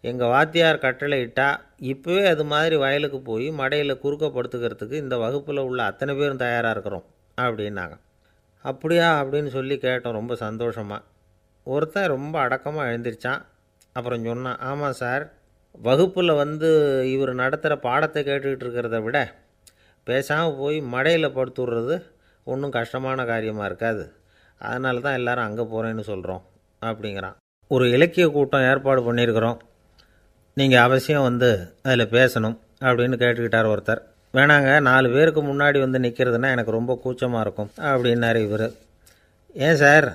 எங்கள் வாத்தியார் கட்டளை இட்டால் இப்போவே அது மாதிரி வயலுக்கு போய் மடையில் குறுக்கப்படுத்துக்கிறதுக்கு இந்த வகுப்பில் உள்ள அத்தனை பேரும் தயாராக இருக்கிறோம் அப்படின்னாங்க. அப்படியா அப்படின்னு சொல்லி கேட்டோம் ரொம்ப சந்தோஷமாக. ஒருத்தன் ரொம்ப அடக்கமாக எழுந்திரிச்சான். அப்புறம் சொன்னான், ஆமாம் சார், வகுப்பில் இவர் நடத்துகிற பாடத்தை கேட்டுக்கிட்டு இருக்கிறத விட பேசாமல் போய் மடையில் படுத்துடுறது ஒன்றும் கஷ்டமான காரியமாக இருக்காது, அதனால தான் எல்லோரும் அங்கே போகிறேன்னு சொல்கிறோம் அப்படிங்கிறான். ஒரு இலக்கிய கூட்டம் ஏற்பாடு பண்ணியிருக்கிறோம், நீங்கள் அவசியம் அதில் பேசணும் அப்படின்னு கேட்டுக்கிட்டார் ஒருத்தர். வேணாங்க, 4 பேருக்கு முன்னாடி நிற்கிறதுனா எனக்கு ரொம்ப கூச்சமாக இருக்கும் அப்படின்னார் இவர். ஏன் சார்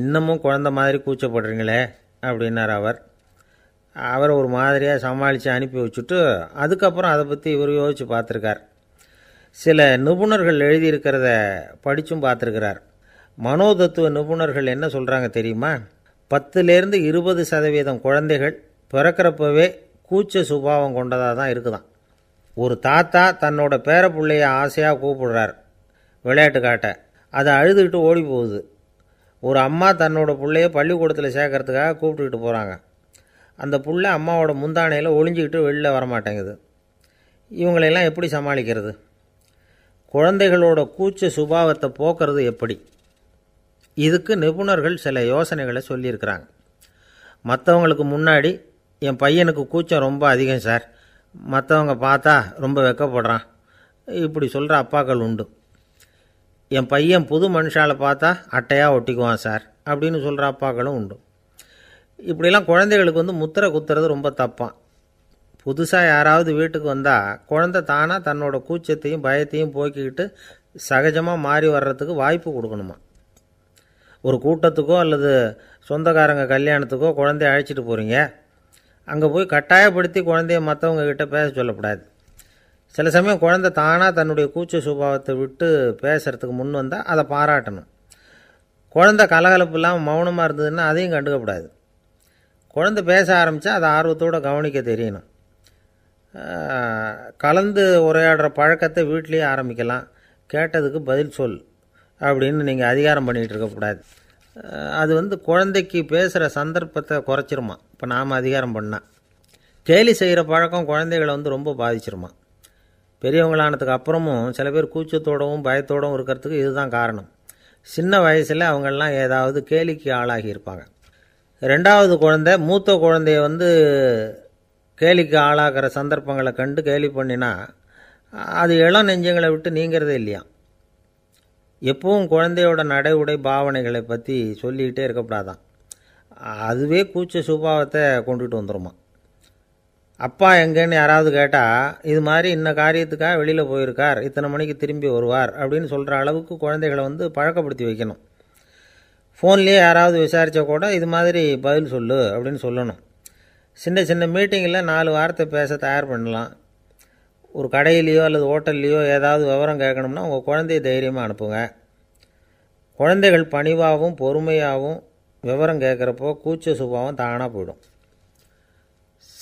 இன்னமும் குழந்த மாதிரி கூச்சப்படுறீங்களே அப்படின்னார் அவர். அவரை ஒரு மாதிரியாக சமாளித்து அனுப்பி வச்சுட்டு அதுக்கப்புறம் அதை பற்றி இவர் யோசித்து பார்த்துருக்கார். சில நிபுணர்கள் எழுதியிருக்கிறத படித்தும் பார்த்துருக்கிறார். மனோதத்துவ நிபுணர்கள் என்ன சொல்கிறாங்க தெரியுமா? 10லேருந்து 20% குழந்தைகள் பிறக்கிறப்பவே கூச்ச சுபாவம் கொண்டதாக தான் இருக்குதான். ஒரு தாத்தா தன்னோட பேர பிள்ளைய ஆசையாக கூப்பிடுறார் விளையாட்டு காட்ட, அதை அழுதுகிட்டு ஓடி போகுது. ஒரு அம்மா தன்னோட பிள்ளைய பள்ளிக்கூடத்தில் சேர்க்கறதுக்காக கூப்பிட்டுக்கிட்டு போகிறாங்க. அந்த புள்ள அம்மாவோட முந்தானையில் ஒளிஞ்சிக்கிட்டு வெளியில் வரமாட்டேங்குது. இவங்களெல்லாம் எப்படி சமாளிக்கிறது? குழந்தைகளோட கூச்ச சுபாவத்தை போக்குறது எப்படி? இதுக்கு நிபுணர்கள் சில யோசனைகளை சொல்லியிருக்கிறாங்க. மற்றவங்களுக்கு முன்னாடி என் பையனுக்கு கூச்சம் ரொம்ப அதிகம் சார், மற்றவங்க பார்த்தா ரொம்ப வெக்கப்படுறான், இப்படி சொல்கிற அப்பாக்கள் உண்டு. என் பையன் புது மனுஷாலை பார்த்தா அட்டையாக ஒட்டிக்குவான் சார் அப்படின்னு சொல்கிற அப்பாக்களும் உண்டு. இப்படிலாம் குழந்தைகளுக்கு முத்திரை குத்துறது ரொம்ப தப்பான். புதுசாக யாராவது வீட்டுக்கு வந்தால் குழந்தை தானாக தன்னோட கூச்சத்தையும் பயத்தையும் போக்கிக்கிட்டு சகஜமாக மாறி வர்றதுக்கு வாய்ப்பு கொடுக்கணுமா. ஒரு கூட்டத்துக்கோ அல்லது சொந்தக்காரங்க கல்யாணத்துக்கோ குழந்தைய அழைச்சிட்டு போகிறீங்க, அங்கே போய் கட்டாயப்படுத்தி குழந்தைய மற்றவங்க கிட்ட பேச சொல்லக்கூடாது. சில சமயம் குழந்தை தானாக தன்னுடைய கூச்ச சுபாவத்தை விட்டு பேசுகிறதுக்கு முன் வந்தால் அதை பாராட்டணும். குழந்தை கலகலப்பு இல்லாமல் மௌனமாக இருந்ததுன்னா அதையும் கண்டுக்கக்கூடாது. குழந்தை பேச ஆரம்பித்தா அதை ஆர்வத்தோடு கவனிக்க தெரியணும். கலந்து உரையாடுற பழக்கத்தை வீட்லேயே ஆரம்பிக்கலாம். கேட்டதுக்கு பதில் சொல் அப்படின்னு நீங்கள் அதிகாரம் பண்ணிகிட்டு இருக்கக்கூடாது. அது குழந்தைக்கு பேசுகிற சந்தர்ப்பத்தை குறைச்சிருமா. இப்போ நாம் அதிகாரம் பண்ணால் கேலி செய்கிற பழக்கம் குழந்தைகளை ரொம்ப பாதிச்சிருமா. பெரியவங்களானதுக்கு அப்புறமும் சில பேர் கூச்சத்தோடவும் பயத்தோடவும் இருக்கிறதுக்கு இதுதான் காரணம். சின்ன வயசில் அவங்கெல்லாம் ஏதாவது கேலிக்கு ஆளாகி இருப்பாங்க. ரெண்டாவது குழந்தை மூத்த குழந்தைய கேலிக்கு ஆளாகிற சந்தர்ப்பங்களை கண்டு கேலி பண்ணினா அது இளம் நெஞ்சங்களை விட்டு நீங்கிறதே இல்லையா. எப்பவும் குழந்தையோட நடை உடை பாவனைகளை பற்றி சொல்லிக்கிட்டே இருக்கக்கூடாதான். அதுவே கூச்ச சுபாவத்தை கொண்டுட்டு வந்துடுமா. அப்பா எங்கேன்னு யாராவது கேட்டால் இது மாதிரி இன்ன காரியத்துக்காக வெளியில் போயிருக்கார், இத்தனை மணிக்கு திரும்பி வருவார் அப்படின்னு சொல்கிற அளவுக்கு குழந்தைகளை பழக்கப்படுத்தி வைக்கணும். ஃபோன்லேயே யாராவது விசாரித்தா கூட இது மாதிரி பதில் சொல்லு அப்படின்னு சொல்லணும். சின்ன சின்ன மீட்டிங்கில் 4 வார்த்தை பேச தயார் பண்ணலாம். ஒரு கடையிலையோ அல்லது ஹோட்டல்லையோ ஏதாவது விவரம் கேட்கணும்னா உங்கள் குழந்தைய தைரியமாக அனுப்புங்க. குழந்தைகள் பணிவாகவும் பொறுமையாகவும் விவரம் கேட்குறப்போ கூச்ச சுபாவம் தானாக போயிடும்.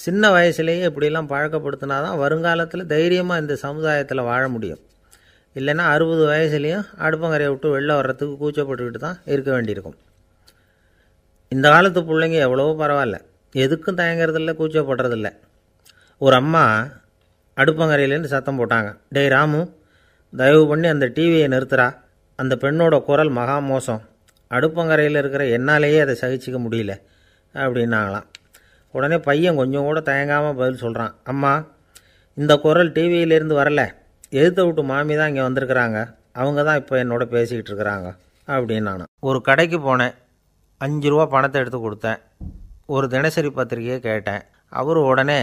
சின்ன வயசுலேயே இப்படிலாம் பழக்கப்படுத்தினா தான் வருங்காலத்தில் தைரியமாக இந்த சமுதாயத்தில் வாழ முடியும். இல்லைன்னா 60 வயசுலேயும் அடுப்பங்கரையை விட்டு வெளில வர்றதுக்கு கூச்சப்பட்டுக்கிட்டு தான் இருக்க வேண்டியிருக்கும். இந்த காலத்து பிள்ளைங்க எவ்வளவோ பரவாயில்ல, எதுக்கும் தயங்குறதில்ல, கூச்சப்படுறதில்ல. ஒரு அம்மா அடுப்பங்கரையிலேருந்து சத்தம் போட்டாங்க, டேய் ராமு, தயவு பண்ணி அந்த டிவியை நிறுத்துறா, அந்த பெண்ணோட குரல் மகா மோசம், அடுப்பங்கரையில் இருக்கிற என்னாலேயே அதை சகிச்சிக்க முடியல அப்படின்னாங்களாம். உடனே பையன் கொஞ்சம் கூட தயங்காமல் பதில் சொல்கிறான், அம்மா இந்த குரல் டிவியிலேருந்து வரல, எதிர்த்த விட்டு மாமி தான் இங்கே வந்திருக்கிறாங்க, அவங்க தான் இப்போ என்னோட பேசிக்கிட்டு இருக்கிறாங்க அப்படின்னு. நான் ஒரு கடைக்கு போனேன், 5 ரூபா பணத்தை எடுத்து கொடுத்தேன், ஒரு தினசரி பத்திரிகையை கேட்டேன். அவர் உடனே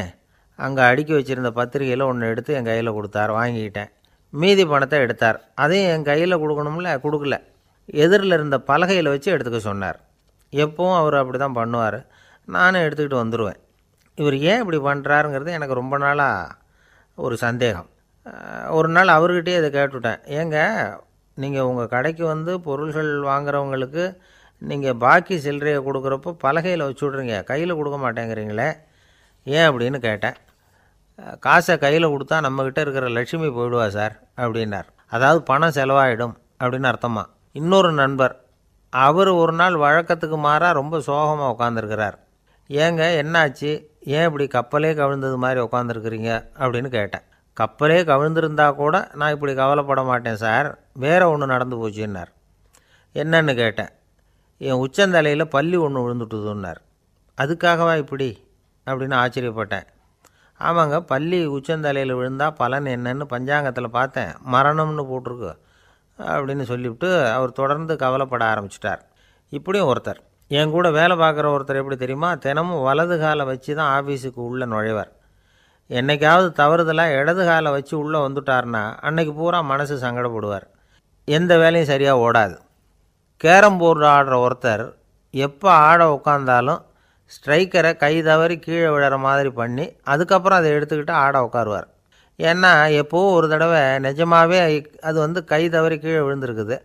அங்கே அடுக்கி வச்சுருந்த பத்திரிகையில் ஒன்று எடுத்து என் கையில் கொடுத்தார், வாங்கிக்கிட்டேன். மீதி பணத்தை எடுத்தார், அதையும் என் கையில் கொடுக்கணும்ல, கொடுக்கல, எதிரில் இருந்த பலகையில் வச்சு எடுத்துக்க சொன்னார். எப்பவும் அவர் அப்படி தான் பண்ணுவார், நானும் எடுத்துக்கிட்டு வந்துடுவேன். இவர் ஏன் இப்படி பண்ணுறாருங்கிறது எனக்கு ரொம்ப நாளாக ஒரு சந்தேகம். ஒரு நாள் அவர்கிட்டயே இதை கேட்டுவிட்டேன், ஏங்க நீங்கள் உங்கள் கடைக்கு பொருள்கள் வாங்குறவங்களுக்கு நீங்கள் பாக்கி சில்லறையை கொடுக்குறப்போ பலகையில் வச்சு விட்றீங்க, கையில் கொடுக்க மாட்டேங்கிறீங்களே, ஏன் அப்படின்னு கேட்டேன். காசை கையில் கொடுத்தா நம்மக்கிட்ட இருக்கிற லட்சுமி போயிடுவா சார் அப்படின்னார். அதாவது பணம் செலவாயிடும் அப்படின்னு அர்த்தமா. இன்னொரு நண்பர், அவர் ஒரு நாள் வழக்கத்துக்கு மாறாக ரொம்ப சோகமாக உட்காந்துருக்கிறார். ஏங்க என்னாச்சு, ஏன் இப்படி கப்பலே கவிழ்ந்தது மாதிரி உட்காந்துருக்குறீங்க அப்படின்னு கேட்டேன். கப்பலே கவிழ்ந்திருந்தா கூட நான் இப்படி கவலைப்பட மாட்டேன் சார், வேறு ஒன்று நடந்து போச்சுன்னார். என்னன்னு கேட்டேன். என் உச்சந்தலையில் பல்லி ஒன்று விழுந்துட்டுதுன்னார். அதுக்காகவா இப்படி அப்படின்னு ஆச்சரியப்பட்டேன். ஆமாங்க, பல்லி உச்சந்தலையில் விழுந்தால் பலன் என்னன்னு பஞ்சாங்கத்தில் பார்த்தேன், மரணம்னு போட்டிருக்கு அப்படின்னு சொல்லிவிட்டு அவர் தொடர்ந்து கவலைப்பட ஆரம்பிச்சிட்டார். இப்படியும் ஒருத்தர், என் கூட வேலை பார்க்குற ஒருத்தர் எப்படி தெரியுமா, தினமும் வலது காலை வச்சு தான் ஆஃபீஸுக்கு உள்ளே நுழைவார். என்னைக்காவது தவறுதலாக இடது காலை வச்சு உள்ளே வந்துட்டார்னா அன்னைக்கு பூரா மனசு சங்கடப்படுவார், எந்த வேலையும் சரியாக ஓடாது. கேரம் போர்டு ஆடுற ஒருத்தர் எப்போ ஆட உட்காந்தாலும் ஸ்ட்ரைக்கரை கை தவறி கீழே விழுற மாதிரி பண்ணி அதுக்கப்புறம் அதை எடுத்துக்கிட்டு ஆட உட்காருவார். ஏன்னா எப்போவோ ஒரு தடவை நிஜமாகவே அது கை தவறி கீழே விழுந்திருக்குது,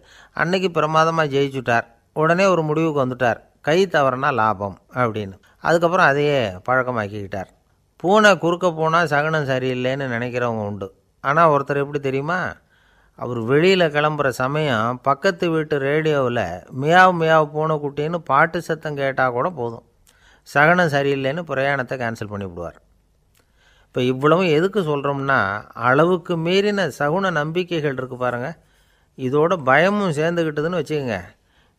அன்னைக்கு பிரமாதமாக ஜெயிச்சுட்டார். உடனே ஒரு முடிவுக்கு வந்துட்டார், கை தவறுனா லாபம் அப்படின்னு. அதுக்கப்புறம் அதையே பழக்கமாக்கிக்கிட்டார். பூனை குறுக்க போனால் சகுனம் சரியில்லைன்னு நினைக்கிறவங்க உண்டு. ஆனால் ஒருத்தர் எப்படி தெரியுமா, அவர் வெளியில் கிளம்புற சமயம் பக்கத்து வீட்டு ரேடியோவில் மியாவ் மியாவ் பூனை குட்டின்னு பாட்டு சத்தம் கேட்டால் கூட போதும், சகனம் சரியில்லைன்னு பிரயாணத்தை கேன்சல் பண்ணிவிடுவார். இப்போ இவ்வளவும் எதுக்கு சொல்கிறோம்னா, அளவுக்கு மீறின சகுன நம்பிக்கைகள் இருக்குது பாருங்கள், இதோட பயமும் சேர்ந்துக்கிட்டதுன்னு வச்சுக்கோங்க,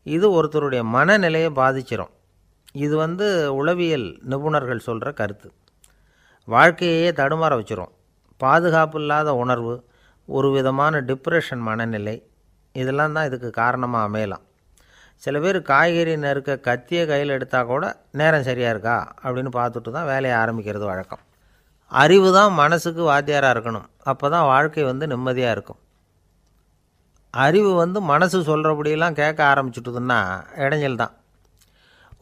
இது ஒருத்தருடைய மனநிலையை பாதிச்சிடும். இது உளவியல் நிபுணர்கள் சொல்கிற கருத்து. வாழ்க்கையே தடுமாற வச்சிரும். பாதுகாப்பு இல்லாத உணர்வு, ஒரு விதமான டிப்ரெஷன் மனநிலை, இதெல்லாம் தான் இதுக்கு காரணமாக அமையலாம். சில பேர் காய்கறி நறுக்க கத்தியை கையில் எடுத்தால் கூட நேரம் சரியாக இருக்கா அப்படின்னு பார்த்துட்டு தான் வேலையை ஆரம்பிக்கிறது வழக்கம். அறிவு தான் மனசுக்கு வாத்தியாராக இருக்கணும், அப்போ தான் வாழ்க்கை நிம்மதியாக இருக்கும். அறிவு மனசு சொல்கிறபடியெல்லாம் கேட்க ஆரம்பிச்சுட்டுதுன்னா இடைஞ்சல் தான்.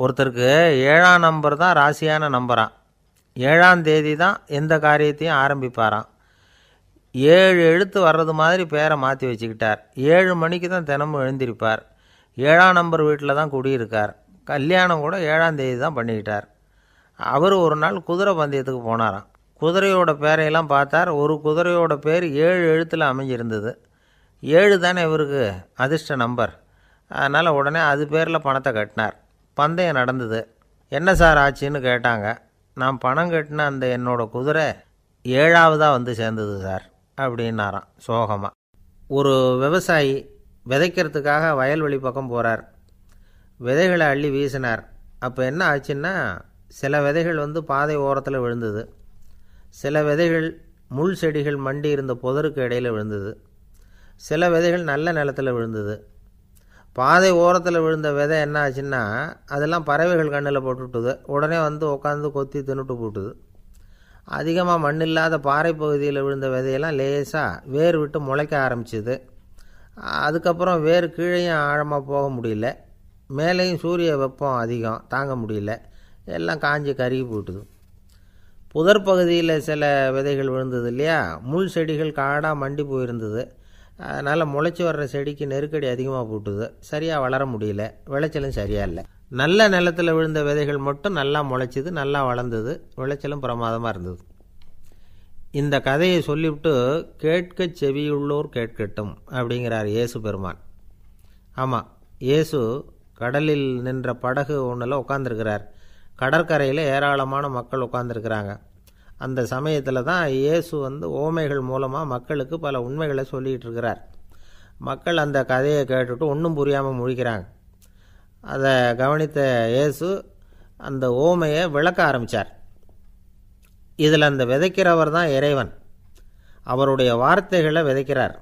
ஒருத்தருக்கு 7ஆம் நம்பர் தான் ராசியான நம்பரான், 7ஆம் தேதி தான் எந்த காரியத்தையும் ஆரம்பிப்பாராம். 7 எழுத்து வர்றது மாதிரி பேரை மாற்றி வச்சுக்கிட்டார். 7 மணிக்கு தான் தினமும் எழுந்திருப்பார். 7ஆம் நம்பர் வீட்டில் தான் குடியிருக்கார். கல்யாணம் கூட 7ஆம் தேதி தான் பண்ணிக்கிட்டார். அவர் ஒரு நாள் குதிரை பந்தயத்துக்கு போனாராம். குதிரையோட பேரையெல்லாம் பார்த்தார். ஒரு குதிரையோட பேர் 7 எழுத்தில் அமைஞ்சிருந்தது. 7 தானே இவருக்கு அதிர்ஷ்ட நம்பர். அதனால் உடனே அது பேரில் பணத்தை கட்டினார். பந்தயம் நடந்தது. என்ன சார் ஆச்சுன்னு கேட்டாங்க. நான் பணம் கட்டின அந்த என்னோடய குதிரை 7ஆவதாக வந்து சேர்ந்தது சார் அப்படின்னாராம் சோகமாக. ஒரு விவசாயி விதைக்கிறதுக்காக வயல்வெளி பக்கம் போகிறார். விதைகளை அள்ளி வீசினார். அப்போ என்ன ஆச்சுன்னா, சில விதைகள் வந்து பாதை ஓரத்தில் விழுந்தது. சில விதைகள் முள் செடிகள் மண்டி இருந்த புதருக்கு இடையில் விழுந்தது. சில விதைகள் நல்ல நிலத்தில் விழுந்தது. பாதை ஓரத்தில் விழுந்த விதை என்ன ஆச்சுன்னா, அதெல்லாம் பறவைகள் கண்ணில் போட்டுவிட்டுது. உடனே வந்து உட்காந்து கொத்தி தின்னுட்டு போட்டுது. அதிகமாக மண் இல்லாத பாறை பகுதியில் விழுந்த விதையெல்லாம் லேசாக வேர் விட்டு முளைக்க ஆரம்பிச்சிது. அதுக்கப்புறம் வேர் கீழேயும் ஆழமாக போக முடியல. மேலேயும் சூரிய வெப்பம் அதிகம் தாங்க முடியல. எல்லாம் காஞ்சி கருகி போட்டுது. புதர் பகுதியில் சில விதைகள் விழுந்தது இல்லையா, முள் செடிகள் காடாக மண்டி போயிருந்தது. அதனால் முளைச்சி வர்ற செடிக்கு நெருக்கடி அதிகமாக போட்டுது. சரியாக வளர முடியல. விளைச்சலும் சரியாக இல்லை. நல்ல நிலத்தில் விழுந்த விதைகள் மட்டும் நல்லா முளைச்சிது, நல்லா வளர்ந்தது. விளைச்சலும் பிரமாதமாக இருந்தது. இந்த கதையை சொல்லிவிட்டு கேட்க செவியுள்ளோர் கேட்கட்டும் அப்படிங்கிறார் இயேசு பெருமான். ஆமாம், இயேசு கடலில் நின்ற படகு ஒன்றில் உட்காந்துருக்கிறார். கடற்கரையில் ஏராளமான மக்கள் உட்காந்துருக்கிறாங்க. அந்த சமயத்தில் தான் இயேசு வந்து ஓமைகள் மூலமாக மக்களுக்கு பல உண்மைகளை சொல்லிகிட்டு இருக்கிறார். மக்கள் அந்த கதையை கேட்டுட்டு ஒன்றும் புரியாமல் முழிக்கிறாங்க. அதை கவனித்த இயேசு அந்த ஓமையை விளக்க ஆரம்பித்தார். இதில் அந்த விதைக்கிறவர் தான் இறைவன். அவருடைய வார்த்தைகளை விதைக்கிறார்.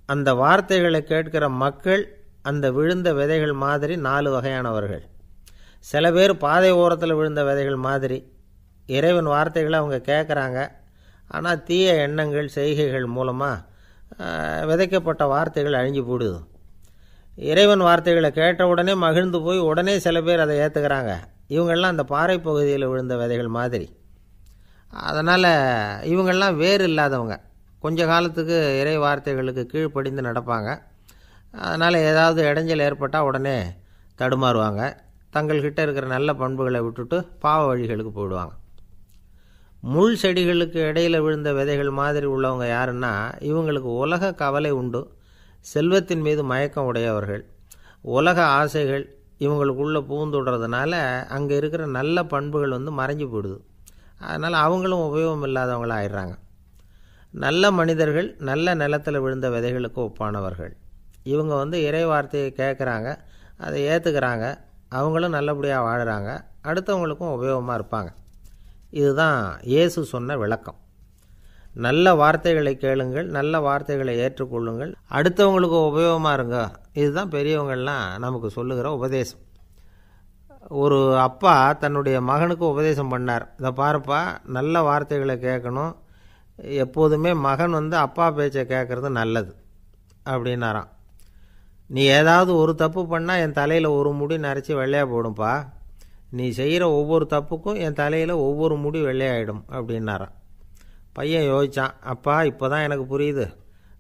அந்த வார்த்தைகளை கேட்கிற மக்கள் அந்த விழுந்த விதைகள் மாதிரி 4 வகையானவர்கள். சில பேர் பாதை ஓரத்தில் விழுந்த விதைகள் மாதிரி. இறைவன் வார்த்தைகளை அவங்க கேட்குறாங்க. ஆனால் தீய எண்ணங்கள் செய்கைகள் மூலமாக விதைக்கப்பட்ட வார்த்தைகள் அழிஞ்சு போடுது. இறைவன் வார்த்தைகளை கேட்ட உடனே மகிழ்ந்து போய் உடனே சில பேர் அதை ஏற்றுக்கிறாங்க. இவங்கெல்லாம் அந்த பாறை பகுதியில் விழுந்த விதைகள் மாதிரி. அதனால் இவங்கெல்லாம் வேறு இல்லாதவங்க. கொஞ்ச காலத்துக்கு இறை வார்த்தைகளுக்கு கீழ்ப்படிந்து நடப்பாங்க. அதனால் ஏதாவது இடைஞ்சல் ஏற்பட்டால் உடனே தடுமாறுவாங்க. தங்கள்கிட்ட இருக்கிற நல்ல பண்புகளை விட்டுட்டு பாவ வழிகளுக்கு போயிடுவாங்க. முள் செடிகளுக்கு இடையில் விழுந்த விதைகள் மாதிரி உள்ளவங்க யாருன்னா, இவங்களுக்கு உலக கவலை உண்டு. செல்வத்தின் மீது மயக்கம் உடையவர்கள். உலக ஆசைகள் இவங்களுக்குள்ளே பூந்துடுறதுனால அங்கே இருக்கிற நல்ல பண்புகள் வந்து மறைஞ்சு போயிடுது. அதனால் அவங்களும் உபயோகம் இல்லாதவங்களாக ஆயிடுறாங்க. நல்ல மனிதர்கள் நல்ல நிலத்தில் விழுந்த விதைகளுக்கு ஒப்பானவர்கள். இவங்க வந்து இறை வார்த்தையை கேட்குறாங்க, அதை ஏற்றுக்கிறாங்க. அவங்களும் நல்லபடியாக வாழுறாங்க, அடுத்தவங்களுக்கும் உபயோகமாக இருப்பாங்க. இதுதான் இயேசு சொன்ன விளக்கம். நல்ல வார்த்தைகளை கேளுங்கள், நல்ல வார்த்தைகளை ஏற்றுக்கொள்ளுங்கள், அடுத்தவங்களுக்கு உபயோகமாக இருங்க. இதுதான் பெரியவங்கள்லாம் நமக்கு சொல்லுகிற உபதேசம். ஒரு அப்பா தன்னுடைய மகனுக்கு உபதேசம் பண்ணார். இதை பாருப்பா, நல்ல வார்த்தைகளை கேட்கணும், எப்போதுமே மகன் வந்து அப்பா பேச்சை கேட்குறது நல்லது அப்படின்னாராம். நீ ஏதாவது ஒரு தப்பு பண்ணால் என் தலையில் ஒரு முடி நரைச்சி வெள்ளையாக போடும்பா. நீ செய்கிற ஒவ்வொரு தப்புக்கும் என் தலையில் ஒவ்வொரு முடி வெள்ளையாயிடும் அப்படின்னாராம். பையன் யோசித்தான், அப்பா இப்போ தான் எனக்கு புரியுது,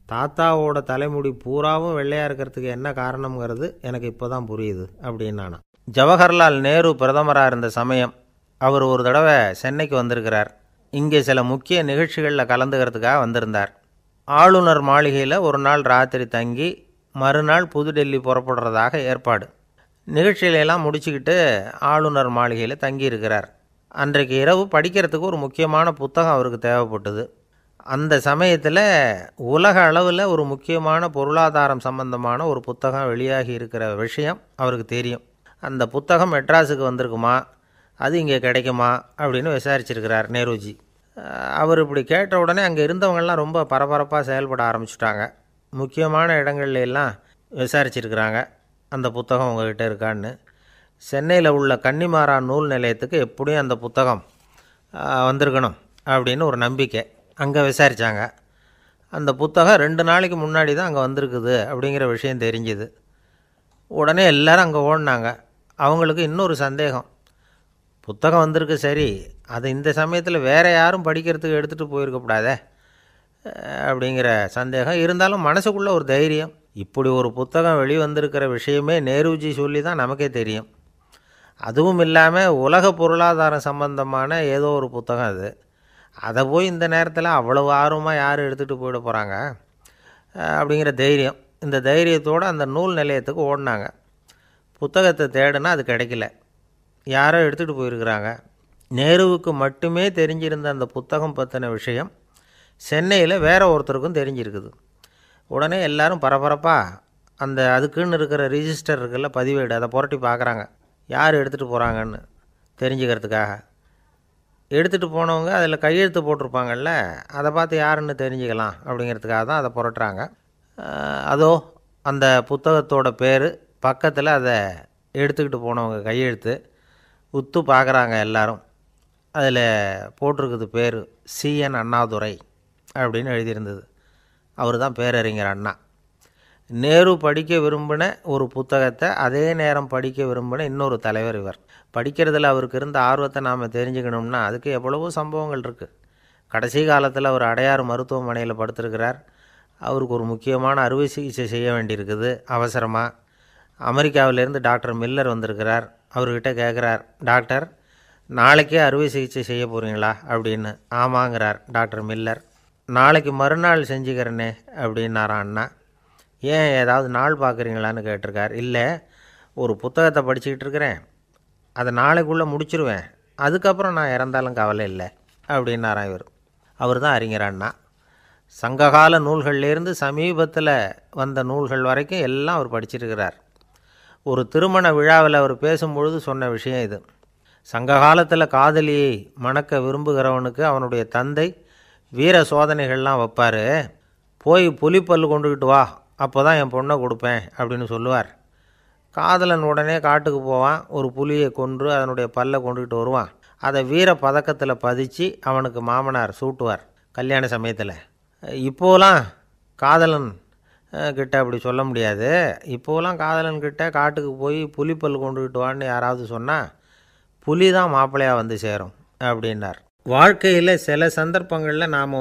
தாத்தாவோட தலைமுடி பூராவும் வெள்ளையாக இருக்கிறதுக்கு என்ன காரணங்கிறது எனக்கு இப்போ தான் புரியுது அப்படின்னானா. ஜவஹர்லால் நேரு பிரதமராக இருந்த சமயம் அவர் ஒரு தடவை சென்னைக்கு வந்திருக்கிறார். இங்கே சில முக்கிய நிகழ்ச்சிகளில் கலந்துக்கிறதுக்காக வந்திருந்தார். ஆளுநர் மாளிகையில் ஒரு நாள் ராத்திரி தங்கி மறுநாள் புதுடெல்லி புறப்படுறதாக ஏற்பாடு. நிகழ்ச்சியிலெல்லாம் முடிச்சுக்கிட்டு ஆளுநர் மாளிகையில் தங்கியிருக்கிறார். அன்றைக்கு இரவு படிக்கிறதுக்கு ஒரு முக்கியமான புத்தகம் அவருக்கு தேவைப்பட்டது. அந்த சமயத்தில் உலக அளவில் ஒரு முக்கியமான பொருளாதாரம் சம்பந்தமான ஒரு புத்தகம் வெளியாகி இருக்கிற விஷயம் அவருக்கு தெரியும். அந்த புத்தகம் மெட்ராஸுக்கு வந்திருக்குமா, அது இங்கே கிடைக்குமா அப்படின்னு விசாரிச்சிருக்கிறார் நேருஜி. அவர் இப்படி கேட்ட உடனே அங்கே இருந்தவங்கள்லாம் ரொம்ப பரபரப்பாக செயல்பட ஆரம்பிச்சுட்டாங்க. முக்கியமான இடங்கள்ல எல்லாம் விசாரிச்சிருக்கிறாங்க, அந்த புத்தகம் உங்கள்கிட்ட இருக்கான்னு. சென்னையில் உள்ள கன்னிமாரா நூல் நிலையத்துக்கு எப்படியும் அந்த புத்தகம் வந்திருக்கணும் அப்படின்னு ஒரு நம்பிக்கை. அங்கே விசாரித்தாங்க. அந்த புத்தகம் 2 நாளைக்கு முன்னாடி தான் அங்கே வந்திருக்குது அப்படிங்கிற விஷயம் தெரிஞ்சுது. உடனே எல்லோரும் அங்கே ஓடினாங்க. அவங்களுக்கு இன்னொரு சந்தேகம், புத்தகம் வந்திருக்கு சரி, அது இந்த சமயத்தில் வேறு யாரும் படிக்கிறதுக்கு எடுத்துகிட்டு போயிருக்கக்கூடாதே அப்படிங்கிற சந்தேகம். இருந்தாலும் மனசுக்குள்ளே ஒரு தைரியம், இப்படி ஒரு புத்தகம் வெளிவந்திருக்கிற விஷயமே நேருஜி சொல்லி தான் நமக்கே தெரியும். அதுவும் இல்லாமல் உலக பொருளாதாரம் சம்பந்தமான ஏதோ ஒரு புத்தகம் அது. அதை போய் இந்த நேரத்தில் அவ்வளவு ஆர்வமாக யார் எடுத்துகிட்டு போயிட போகிறாங்க அப்படிங்கிற தைரியம். இந்த தைரியத்தோடு அந்த நூல் நிலையத்துக்கு ஓடினாங்க. புத்தகத்தை தேடினா அது கிடைக்கல. யாரோ எடுத்துகிட்டு போயிருக்கிறாங்க. நேருவுக்கு மட்டுமே தெரிஞ்சிருந்த அந்த புத்தகம் பற்றின விஷயம் சென்னையில் வேற ஒருத்தருக்கும் தெரிஞ்சிருக்குது. உடனே எல்லோரும் பரபரப்பாக அந்த அதுக்குன்னு இருக்கிற ரிஜிஸ்டர் இருக்குல்ல, பதிவேடு, அதை புரட்டி பார்க்குறாங்க யார் எடுத்துகிட்டு போகிறாங்கன்னு தெரிஞ்சுக்கிறதுக்காக. எடுத்துகிட்டு போனவங்க அதில் கையெழுத்து போட்டிருப்பாங்கல்ல, அதை பார்த்து யாருன்னு தெரிஞ்சுக்கலாம் அப்படிங்கிறதுக்காக தான் அதை புரட்டுறாங்க. அதோ அந்த புத்தகத்தோட பேர் பக்கத்தில் அதை எடுத்துக்கிட்டு போனவங்க கையெழுத்து உத்து பார்க்குறாங்க எல்லாரும். அதில் போட்டிருக்குது பேர் CN அண்ணாதுரை அப்படின்னு எழுதியிருந்தது. அவர் தான் பேரறிஞர் அண்ணா. நேரு படிக்க விரும்பின ஒரு புத்தகத்தை அதே நேரம் படிக்க விரும்பின இன்னொரு தலைவர் இவர். படிக்கிறதுல அவருக்கு இருந்த ஆர்வத்தை நாம் தெரிஞ்சுக்கணும்னா அதுக்கு எவ்வளவோ சம்பவங்கள் இருக்குது. கடைசி காலத்தில் அவர் அடையாறு மருத்துவமனையில் படுத்திருக்கிறார். அவருக்கு ஒரு முக்கியமான அறுவை சிகிச்சை செய்ய வேண்டியிருக்குது அவசரமாக. அமெரிக்காவிலேருந்து டாக்டர் மில்லர் வந்திருக்கிறார். அவர்கிட்ட கேட்குறார், டாக்டர் நாளைக்கே அறுவை சிகிச்சை செய்ய போகிறீங்களா அப்படின்னு. ஆமாங்கிறார் டாக்டர் மில்லர். நாளைக்கு மறுநாள் செஞ்சுக்கிறேனே அப்படின்னாரான் அண்ணா. ஏன் ஏதாவது நாள் பார்க்குறீங்களான்னு கேட்டிருக்கார். இல்லை, ஒரு புத்தகத்தை படிச்சுக்கிட்டு இருக்கிறேன், அதை நாளைக்குள்ளே முடிச்சிருவேன், அதுக்கப்புறம் நான் இறந்தாலும் கவலை இல்லை அப்படின்னாரான் இவர். அவர் தான் அறிஞர் அண்ணா. சங்ககால நூல்கள்லேருந்து சமீபத்தில் வந்த நூல்கள் வரைக்கும் எல்லாம் அவர் படிச்சிருக்கிறார். ஒரு திருமண விழாவில் அவர் பேசும்பொழுது சொன்ன விஷயம் இது. சங்க காலத்தில் காதலியை மணக்க விரும்புகிறவனுக்கு அவனுடைய தந்தை வீர சோதனைகள்லாம் வைப்பார். போய் புலிப்பல் கொண்டுக்கிட்டு வா, அப்போ தான் என் பொண்ணை கொடுப்பேன் அப்படின்னு சொல்லுவார். காதலன் உடனே காட்டுக்கு போவான், ஒரு புலியை கொன்று அதனுடைய பல்லை கொண்டுக்கிட்டு வருவான். அதை வீர பதக்கத்தில் பதிச்சு அவனுக்கு மாமனார் சூட்டுவார் கல்யாண சமயத்தில். இப்போலாம் காதலன் கிட்ட அப்படி சொல்ல முடியாது. இப்போலாம் காதலன்கிட்ட காட்டுக்கு போய் புலிப்பல் கொண்டுக்கிட்டு வான்னு யாராவது சொன்னால் புலி தான் மாப்பிள்ளையாக வந்து சேரும் அப்படின்னார். வாழ்க்கையில் சில சந்தர்ப்பங்களில் நாம்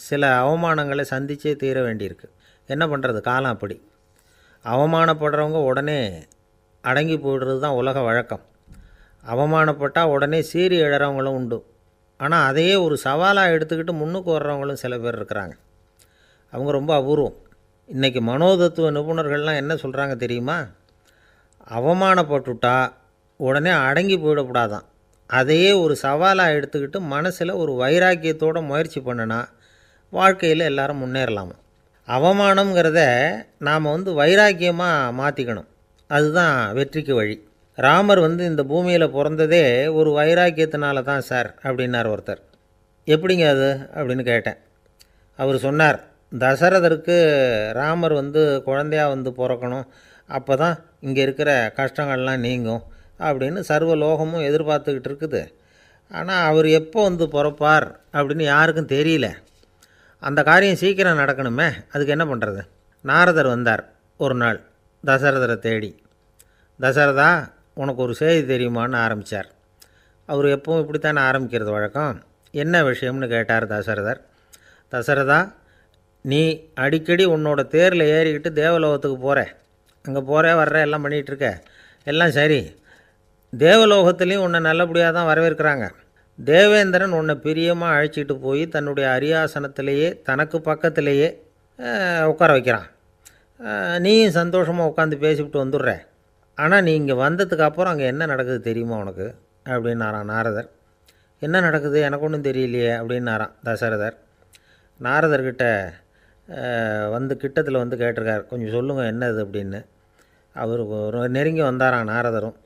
சில அவமானங்களை சந்தித்தே தீர வேண்டியிருக்கு. என்ன பண்ணுறது, காலம் அப்படி. அவமானப்படுறவங்க உடனே அடங்கி போய்டுறது தான் உலக வழக்கம். அவமானப்பட்டால் உடனே சீறி எழறவங்களும் உண்டு. ஆனால் அதையே ஒரு சவாலாக எடுத்துக்கிட்டு முன்னுக்கு வர்றவங்களும் சில பேர் இருக்கிறாங்க. அவங்க ரொம்ப அபூர்வம். இன்றைக்கி மனோதத்துவ நிபுணர்கள்லாம் என்ன சொல்கிறாங்க தெரியுமா? அவமானப்பட்டுட்டா உடனே அடங்கி போயிடக்கூடாதான். அதையே ஒரு சவாலாக எடுத்துக்கிட்டு மனசில் ஒரு வைராக்கியத்தோடு முயற்சி பண்ணினா வாழ்க்கையில் எல்லாரும் முன்னேறலாமா. அவமானங்கிறத நாம் வைராக்கியமாக மாற்றிக்கணும். அதுதான் வெற்றிக்கு வழி. ராமர் இந்த பூமியில் பிறந்ததே ஒரு வைராக்கியத்தினால தான் சார் அப்படின்னார் ஒருத்தர். எப்படிங்க அது அப்படின்னு கேட்டேன். அவர் சொன்னார், தசரதருக்கு ராமர் குழந்தையாக பிறக்கணும், அப்போ தான் இங்கே இருக்கிற கஷ்டங்கள்லாம் நீங்கும் அப்படின்னு சர்வ லோகமும் எதிர்பார்த்துக்கிட்டு இருக்குது. ஆனால் அவர் எப்போ பிறப்பார் அப்படின்னு யாருக்கும் தெரியல. அந்த காரியம் சீக்கிரம் நடக்கணுமே, அதுக்கு என்ன பண்ணுறது? நாரதர் வந்தார் ஒரு நாள் தசரதரை தேடி. தசரதா, உனக்கு ஒரு செய்தி தெரியுமான்னு ஆரம்பித்தார். அவர் எப்பவும் இப்படித்தானே ஆரம்பிக்கிறது வழக்கம். என்ன விஷயம்னு கேட்டார் தசரதர். தசரதா, நீ அடிக்கடி உன்னோட தேரில் ஏறிக்கிட்டு தேவலோகத்துக்கு போகிற, அங்கே போகிற வர்ற எல்லாம் பண்ணிகிட்ருக்க, எல்லாம் சரி. தேவலோகத்துலேயும் உன்னை நல்லபடியாக தான் வரவேற்கிறாங்க. தேவேந்திரன் உன்னை பிரியமாக அழைச்சிட்டு போய் தன்னுடைய அரியாசனத்திலேயே தனக்கு பக்கத்திலேயே உட்கார வைக்கிறான். நீயும் சந்தோஷமாக உட்காந்து பேசிவிட்டு வந்துடுற. ஆனால் நீ இங்கே வந்ததுக்கு அப்புறம் அங்கே என்ன நடக்குது தெரியுமா உனக்கு அப்படின்னாரான் நாரதர். என்ன நடக்குது எனக்கு ஒன்றும் தெரியலையே அப்படின்னாரான் தசரதர். நாரதர்கிட்ட கிட்டத்தில் கேட்டிருக்கார், கொஞ்சம் சொல்லுங்கள் என்னது அப்படின்னு. அவர் நெருங்கி வந்தாரான் நாரதரும்.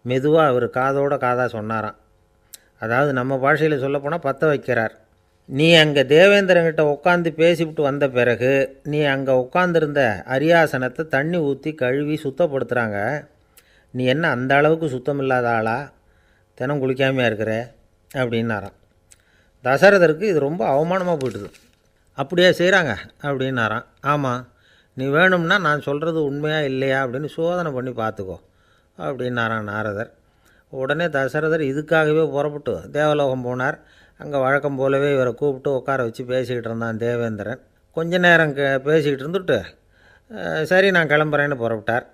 மெதுவாக அவர் காதோட காதாக சொன்னாராம். அதாவது நம்ம பாஷையில் சொல்லப்போனால் பற்ற வைக்கிறார். நீ அங்கே தேவேந்திரங்கிட்ட உட்காந்து பேசிவிட்டு வந்த பிறகு நீ அங்கே உட்காந்துருந்த அரியாசனத்தை தண்ணி ஊற்றி கழுவி சுத்தப்படுத்துகிறாங்க. நீ என்ன அந்த அளவுக்கு சுத்தம் இல்லாத ஆளா, தினம் குளிக்காமையாக இருக்கிற அப்படின்னாராம். தசரதருக்கு இது ரொம்ப அவமானமாக போயிட்டுது. அப்படியே செய்கிறாங்க அப்படின்னாராம். ஆமாம், நீ வேணும்னா நான் சொல்கிறது உண்மையா இல்லையா அப்படின்னு சோதனை பண்ணி பார்த்துக்கோ அப்படின்னாரான் நாரதர். உடனே தசரதர் இதுக்காகவே புறப்பட்டு தேவலோகம் போனார். அங்கே வழக்கம் போலவே இவரை கூப்பிட்டு உட்கார வச்சு பேசிக்கிட்டு இருந்தான் தேவேந்திரன். கொஞ்ச நேரம் பேசிக்கிட்டு இருந்துட்டு சரி நான் கிளம்புறேன்னு புறப்பட்டார்.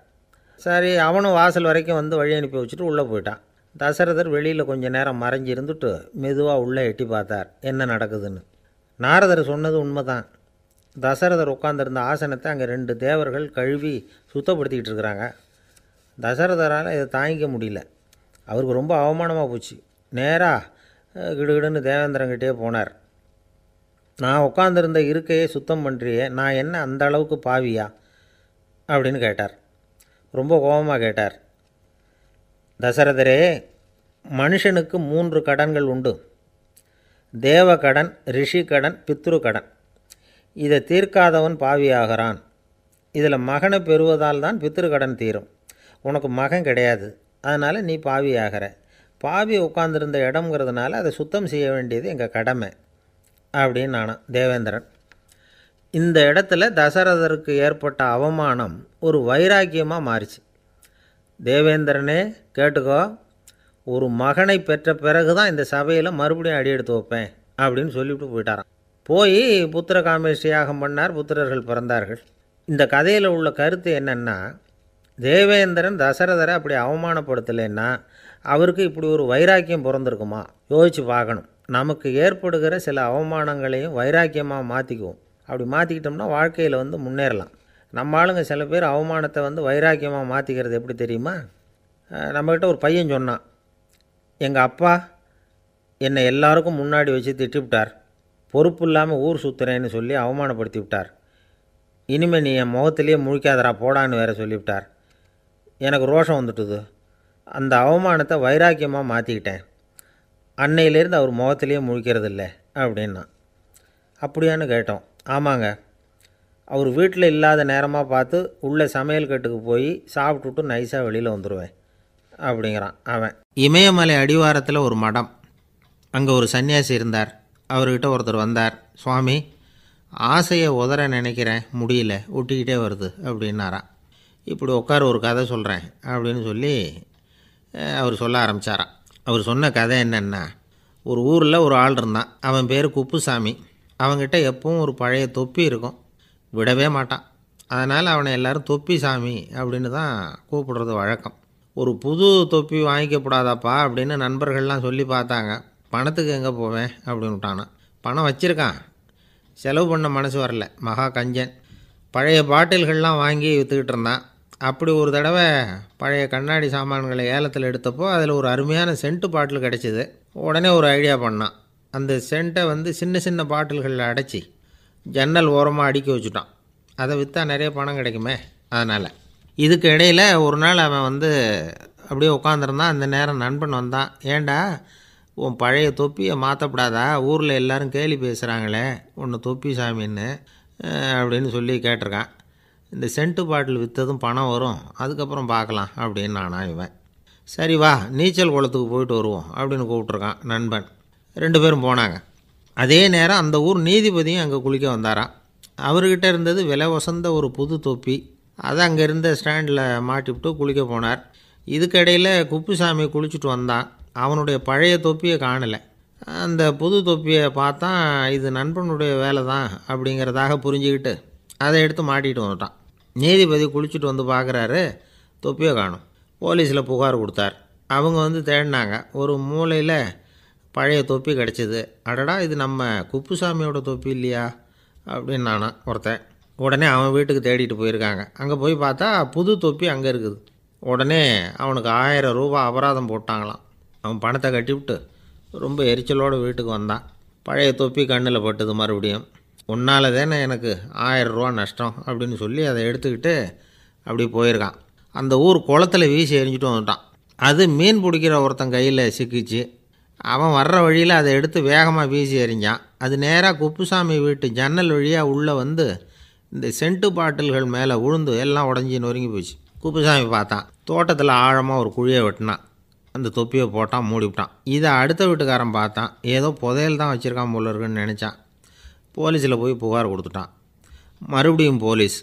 சரி அவனும் வாசல் வரைக்கும் வந்து வழி அனுப்பி வச்சுட்டு உள்ளே போயிட்டான். தசரதர் வெளியில் கொஞ்சம் நேரம் மறைஞ்சி இருந்துட்டு மெதுவாக உள்ளே எட்டி பார்த்தார் என்ன நடக்குதுன்னு. நாரதர் சொன்னது உண்மைதான். தசரதர் உட்காந்துருந்த ஆசனத்தை அங்கே 2 தேவர்கள் கழுவி சுத்தப்படுத்திக்கிட்டு இருக்கிறாங்க. தசரதரால் இதை தாங்கிக்க முடியல. அவருக்கு ரொம்ப அவமானமாக போச்சு. நேராக கிடுகிடுன்னு தேவேந்திரங்கிட்டே போனார். நான் உட்காந்துருந்த இருக்கையை சுத்தம் பண்ணுறியே, நான் என்ன அந்த அளவுக்கு பாவியா அப்படின்னு கேட்டார். ரொம்ப கோபமாக கேட்டார். தசரதரே, மனுஷனுக்கு 3 கடன்கள் உண்டு. தேவ கடன், ரிஷி கடன், பித்ரு கடன். இதை தீர்க்காதவன் பாவியாகிறான். இதில் மகனை பெறுவதால் தான் பித்ரு கடன் தீரும். உனக்கு மகன் கிடையாது, அதனால் நீ பாவியாகிற. பாவி உட்காந்துருந்த இடம்ங்கிறதுனால அதை சுத்தம் செய்ய வேண்டியது எங்கள் கடமை அப்படின்னு நானும் தேவேந்திரன். இந்த இடத்துல தசரதருக்கு ஏற்பட்ட அவமானம் ஒரு வைராக்கியமாக மாறிச்சு. தேவேந்திரனே கேட்டுக்கோ, ஒரு மகனை பெற்ற பிறகு தான் இந்த சபையில் மறுபடியும் அடி எடுத்து வைப்பேன் அப்படின்னு சொல்லிவிட்டு போயிட்டாராம். போய் புத்திர காமேஷ்டி யாகம் பண்ணார். புத்திரர்கள் பிறந்தார்கள். இந்த கதையில் உள்ள கருத்து என்னென்னா, தேவேந்திரன் தசரதரை அப்படி அவமானப்படுத்தலைன்னா அவருக்கு இப்படி ஒரு வைராக்கியம் பிறந்திருக்குமா யோசித்து பார்க்கணும். நமக்கு ஏற்படுகிற சில அவமானங்களையும் வைராக்கியமாக மாற்றிக்குவோம். அப்படி மாற்றிக்கிட்டோம்னா வாழ்க்கையில் வந்து முன்னேறலாம். நம்ம ஆளுங்க சில பேர் அவமானத்தை வந்து வைராக்கியமாக மாற்றிக்கிறது எப்படி தெரியுமா? நம்மக்கிட்ட ஒரு பையன் சொன்னான், எங்கள் அப்பா என்னை எல்லாருக்கும் முன்னாடி வச்சு திட்டிவிட்டார், பொறுப்பு இல்லாமல் ஊர் சுற்றுறேன்னு சொல்லி அவமானப்படுத்தி விட்டார். இனிமேல் நீ என் முகத்திலேயே முழிக்காதரா போடான்னு வேறு சொல்லிவிட்டார். எனக்கு ரோஷம் வந்துட்டுது. அந்த அவமானத்தை வைராக்கியமாக மாற்றிக்கிட்டேன். அன்னையிலேருந்து அவர் முகத்திலேயே முழிக்கிறது இல்லை அப்படின்னா. அப்படியான்னு கேட்டோம். ஆமாங்க, அவர் வீட்டில் இல்லாத நேரமாக பார்த்து உள்ளே சமையல் கட்டுக்கு போய் சாப்பிட்டுட்டு நைஸாக வெளியில் வந்துடுவேன் அப்படிங்கிறான் அவன். இமயமலை அடிவாரத்தில் ஒரு மடம். அங்கே ஒரு சன்னியாசி இருந்தார். அவர்கிட்ட ஒருத்தர் வந்தார். சுவாமி, ஆசையை உதற நினைக்கிறேன், முடியல, ஒட்டிக்கிட்டே வருது அப்படின்னாராம். இப்படி உட்கார ஒரு கதை சொல்கிறேன் அப்படின்னு சொல்லி அவர் சொல்ல ஆரம்பித்தாராம். அவர் சொன்ன கதை என்னென்னா, ஒரு ஊரில் ஒரு ஆள் இருந்தான். அவன் பேர் குப்புசாமி. அவன்கிட்ட எப்பவும் ஒரு பழைய தொப்பி இருக்கும், விடவே மாட்டான். அதனால் அவனை எல்லோரும் தொப்பி சாமி அப்படின்னு தான் கூப்பிடுறது வழக்கம். ஒரு புது தொப்பி வாங்கிக்கப்படாதாப்பா அப்படின்னு நண்பர்கள்லாம் சொல்லி பார்த்தாங்க. பணத்துக்கு எங்கே போவேன் அப்படின்னு விட்டானான். பணம் வச்சுருக்கான், செலவு பண்ண மனசு வரல, மகா கஞ்சன். பழைய பாட்டில்கள்லாம் வாங்கி விற்றுக்கிட்டு இருந்தான். அப்படி ஒரு தடவை பழைய கண்ணாடி சாமான்களை ஏலத்தில் எடுத்தப்போ அதில் ஒரு அருமையான சென்ட்டு பாட்டில் கிடச்சிது. உடனே ஒரு ஐடியா பண்ணான். அந்த சென்ட்டை வந்து சின்ன சின்ன பாட்டில்களில் அடைச்சி ஜன்னல் ஓரமாக அடுக்கி வச்சுட்டான். அதை விற்றா நிறைய பணம் கிடைக்குமே. அதனால் இதுக்கு இடையில் ஒரு நாள் அவன் வந்து அப்படியே உட்காந்துருந்தான். அந்த நேரம் நண்பன் வந்தான். ஏண்டா உன் பழைய தொப்பியை மாற்றப்படாதா, ஊரில் எல்லோரும் கேலி பேசுகிறாங்களே ஒன்று தொப்பி சாமின்னு அப்படின்னு சொல்லி கேட்டிருக்கான். இந்த சென்ட்டு பாட்டில் விற்றதும் பணம் வரும், அதுக்கப்புறம் பார்க்கலாம் அப்படின்னு நானா இவன். சரி வா நீச்சல் குளத்துக்கு போயிட்டு வருவோம் அப்படின்னு கூப்பிட்ருக்கான் நண்பன். 2 பேரும் போனாங்க. அதே நேரம் அந்த ஊர் நீதிபதியும் அங்கே குளிக்க வந்தாராம். அவர்கிட்ட இருந்தது விலை வசந்த ஒரு புது தொப்பி. அதை அங்கே இருந்த ஸ்டாண்டில் மாட்டிவிட்டு குளிக்க போனார். இதுக்கிடையில் குப்புசாமி குளிச்சுட்டு வந்தான். அவனுடைய பழைய தொப்பியை காணலை. அந்த புது தொப்பியை பார்த்தா இது நண்பனுடைய வேலை தான் அப்படிங்கிறதாக புரிஞ்சுக்கிட்டு அதை எடுத்து மாட்டிகிட்டு வந்துட்டான். நீதிபதி குளிச்சுட்டு வந்து பார்க்குறாரு, தொப்பியை காணும். போலீஸில் புகார் கொடுத்தார். அவங்க வந்து தேடினாங்க. ஒரு மூலையில் பழைய தொப்பி கிடச்சிது. அடடா, இது நம்ம குப்புசாமியோட தொப்பி இல்லையா அப்படின்னு நானா ஒருத்தன். உடனே அவன் வீட்டுக்கு தேடிட்டு போயிருக்காங்க. அங்கே போய் பார்த்தா புது தொப்பி அங்கே இருக்குது. உடனே அவனுக்கு 1000 ரூபா அபராதம் போட்டாங்களாம். அவன் பணத்தை கட்டிவிட்டு ரொம்ப எரிச்சலோடு வீட்டுக்கு வந்தான். பழைய தொப்பி கண்ணில் பட்டுது. மறுபடியும் உன்னால் தானே எனக்கு 1000 ரூபா நஷ்டம் அப்படின்னு சொல்லி அதை எடுத்துக்கிட்டு அப்படி போயிருக்கான். அந்த ஊர் குளத்தில் வீசி எரிஞ்சிட்டு வந்துட்டான். அது மீன் பிடிக்கிற ஒருத்தன் கையில் சிக்கிச்சு. அவன் வர்ற வழியில் அதை எடுத்து வேகமாக வீசி எறிஞ்சான். அது நேராக குப்புசாமி வீட்டு ஜன்னல் வழியாக உள்ளே வந்து இந்த சென்ட்டு பாட்டில்கள் மேலே உழுந்து எல்லாம் உடஞ்சி நொறுங்கி போச்சு. குப்புசாமி பார்த்தான். தோட்டத்தில் ஆழமாக ஒரு குழியை வெட்டினான். அந்த தொப்பியை போட்டான், மூடிவிட்டான். இதை அடுத்த வீட்டுக்காரன் பார்த்தான். ஏதோ புதையல் தான் வச்சுருக்கான் போல இருக்குன்னு நினச்சான். போலீஸில் போய் புகார் கொடுத்துட்டான். மறுபடியும் போலீஸ்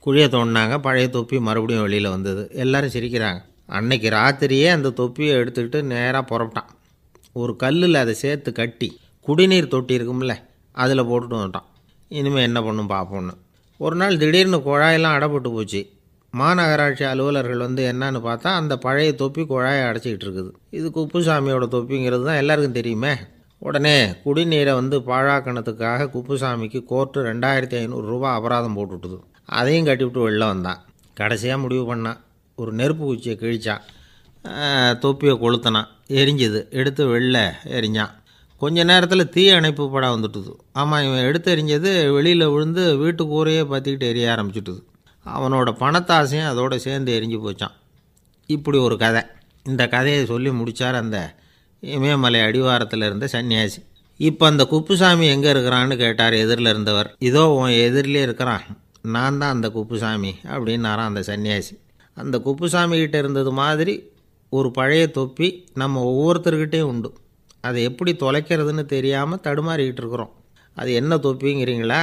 குழியை தோண்டினாங்க. பழைய தொப்பி மறுபடியும் வெளியில் வந்தது. எல்லோரும் சிரிக்கிறாங்க. அன்னைக்கு ராத்திரியே அந்த தொப்பியை எடுத்துக்கிட்டு நேராக புறப்பட்டான். ஒரு கல்லில் அதை சேர்த்து கட்டி குடிநீர் தொட்டி இருக்கும்ல அதில் போட்டுட்டு வந்துட்டான். இனிமேல் என்ன பண்ணும் பார்ப்போன்னு. ஒரு நாள் திடீர்னு குழாயெல்லாம் அடைப்பட்டு போச்சு. மாநகராட்சி அலுவலர்கள் வந்து என்னன்னு பார்த்தா அந்த பழைய தொப்பி குழாயை அடைச்சிக்கிட்டு இருக்குது. இது குப்புசாமியோட தொப்பிங்கிறது தான் எல்லாருக்கும் தெரியுமே. உடனே குடிநீரை வந்து பாழாக்கணத்துக்காக குப்புசாமிக்கு கோர்ட்டு 2500 ரூபா அபராதம் போட்டுவிட்டுது. அதையும் கட்டிவிட்டு வெளில வந்தான். கடைசியாக முடிவு பண்ணான். ஒரு நெருப்பு குச்சியை கிழிச்சான், தொப்பியை கொளுத்தினான், எரிஞ்சுது. எடுத்து வெளில எரிஞ்சான். கொஞ்ச நேரத்தில் தீ அணைப்பு படம் வந்துட்டுது. ஆமாம், இவன் எடுத்து எரிஞ்சது வெளியில் விழுந்து வீட்டு கூரையே பற்றிக்கிட்டு எரிய ஆரம்பிச்சுட்டுது. அவனோட பணத்தாசையும் அதோடு சேர்ந்து எரிஞ்சு போச்சான். இப்படி ஒரு கதை. இந்த கதையை சொல்லி முடித்தார் அந்த இமயமலை அடிவாரத்தில் இருந்த சன்னியாசி. இப்போ அந்த குப்புசாமி எங்கே இருக்கிறான்னு கேட்டார் எதிரில் இருந்தவர். இதோ உன் எதிரிலே இருக்கிறான், நான் தான் அந்த குப்புசாமி அப்படின்னாரான் அந்த சன்னியாசி. அந்த குப்புசாமி கிட்டே இருந்தது மாதிரி ஒரு பழைய தொப்பி நம்ம ஒவ்வொருத்தர்கிட்டையும் உண்டு. அதை எப்படி தொலைக்கிறதுன்னு தெரியாமல் தடுமாறிக்கிட்டு இருக்கிறோம். அது என்ன தொப்பிங்கிறீங்களா?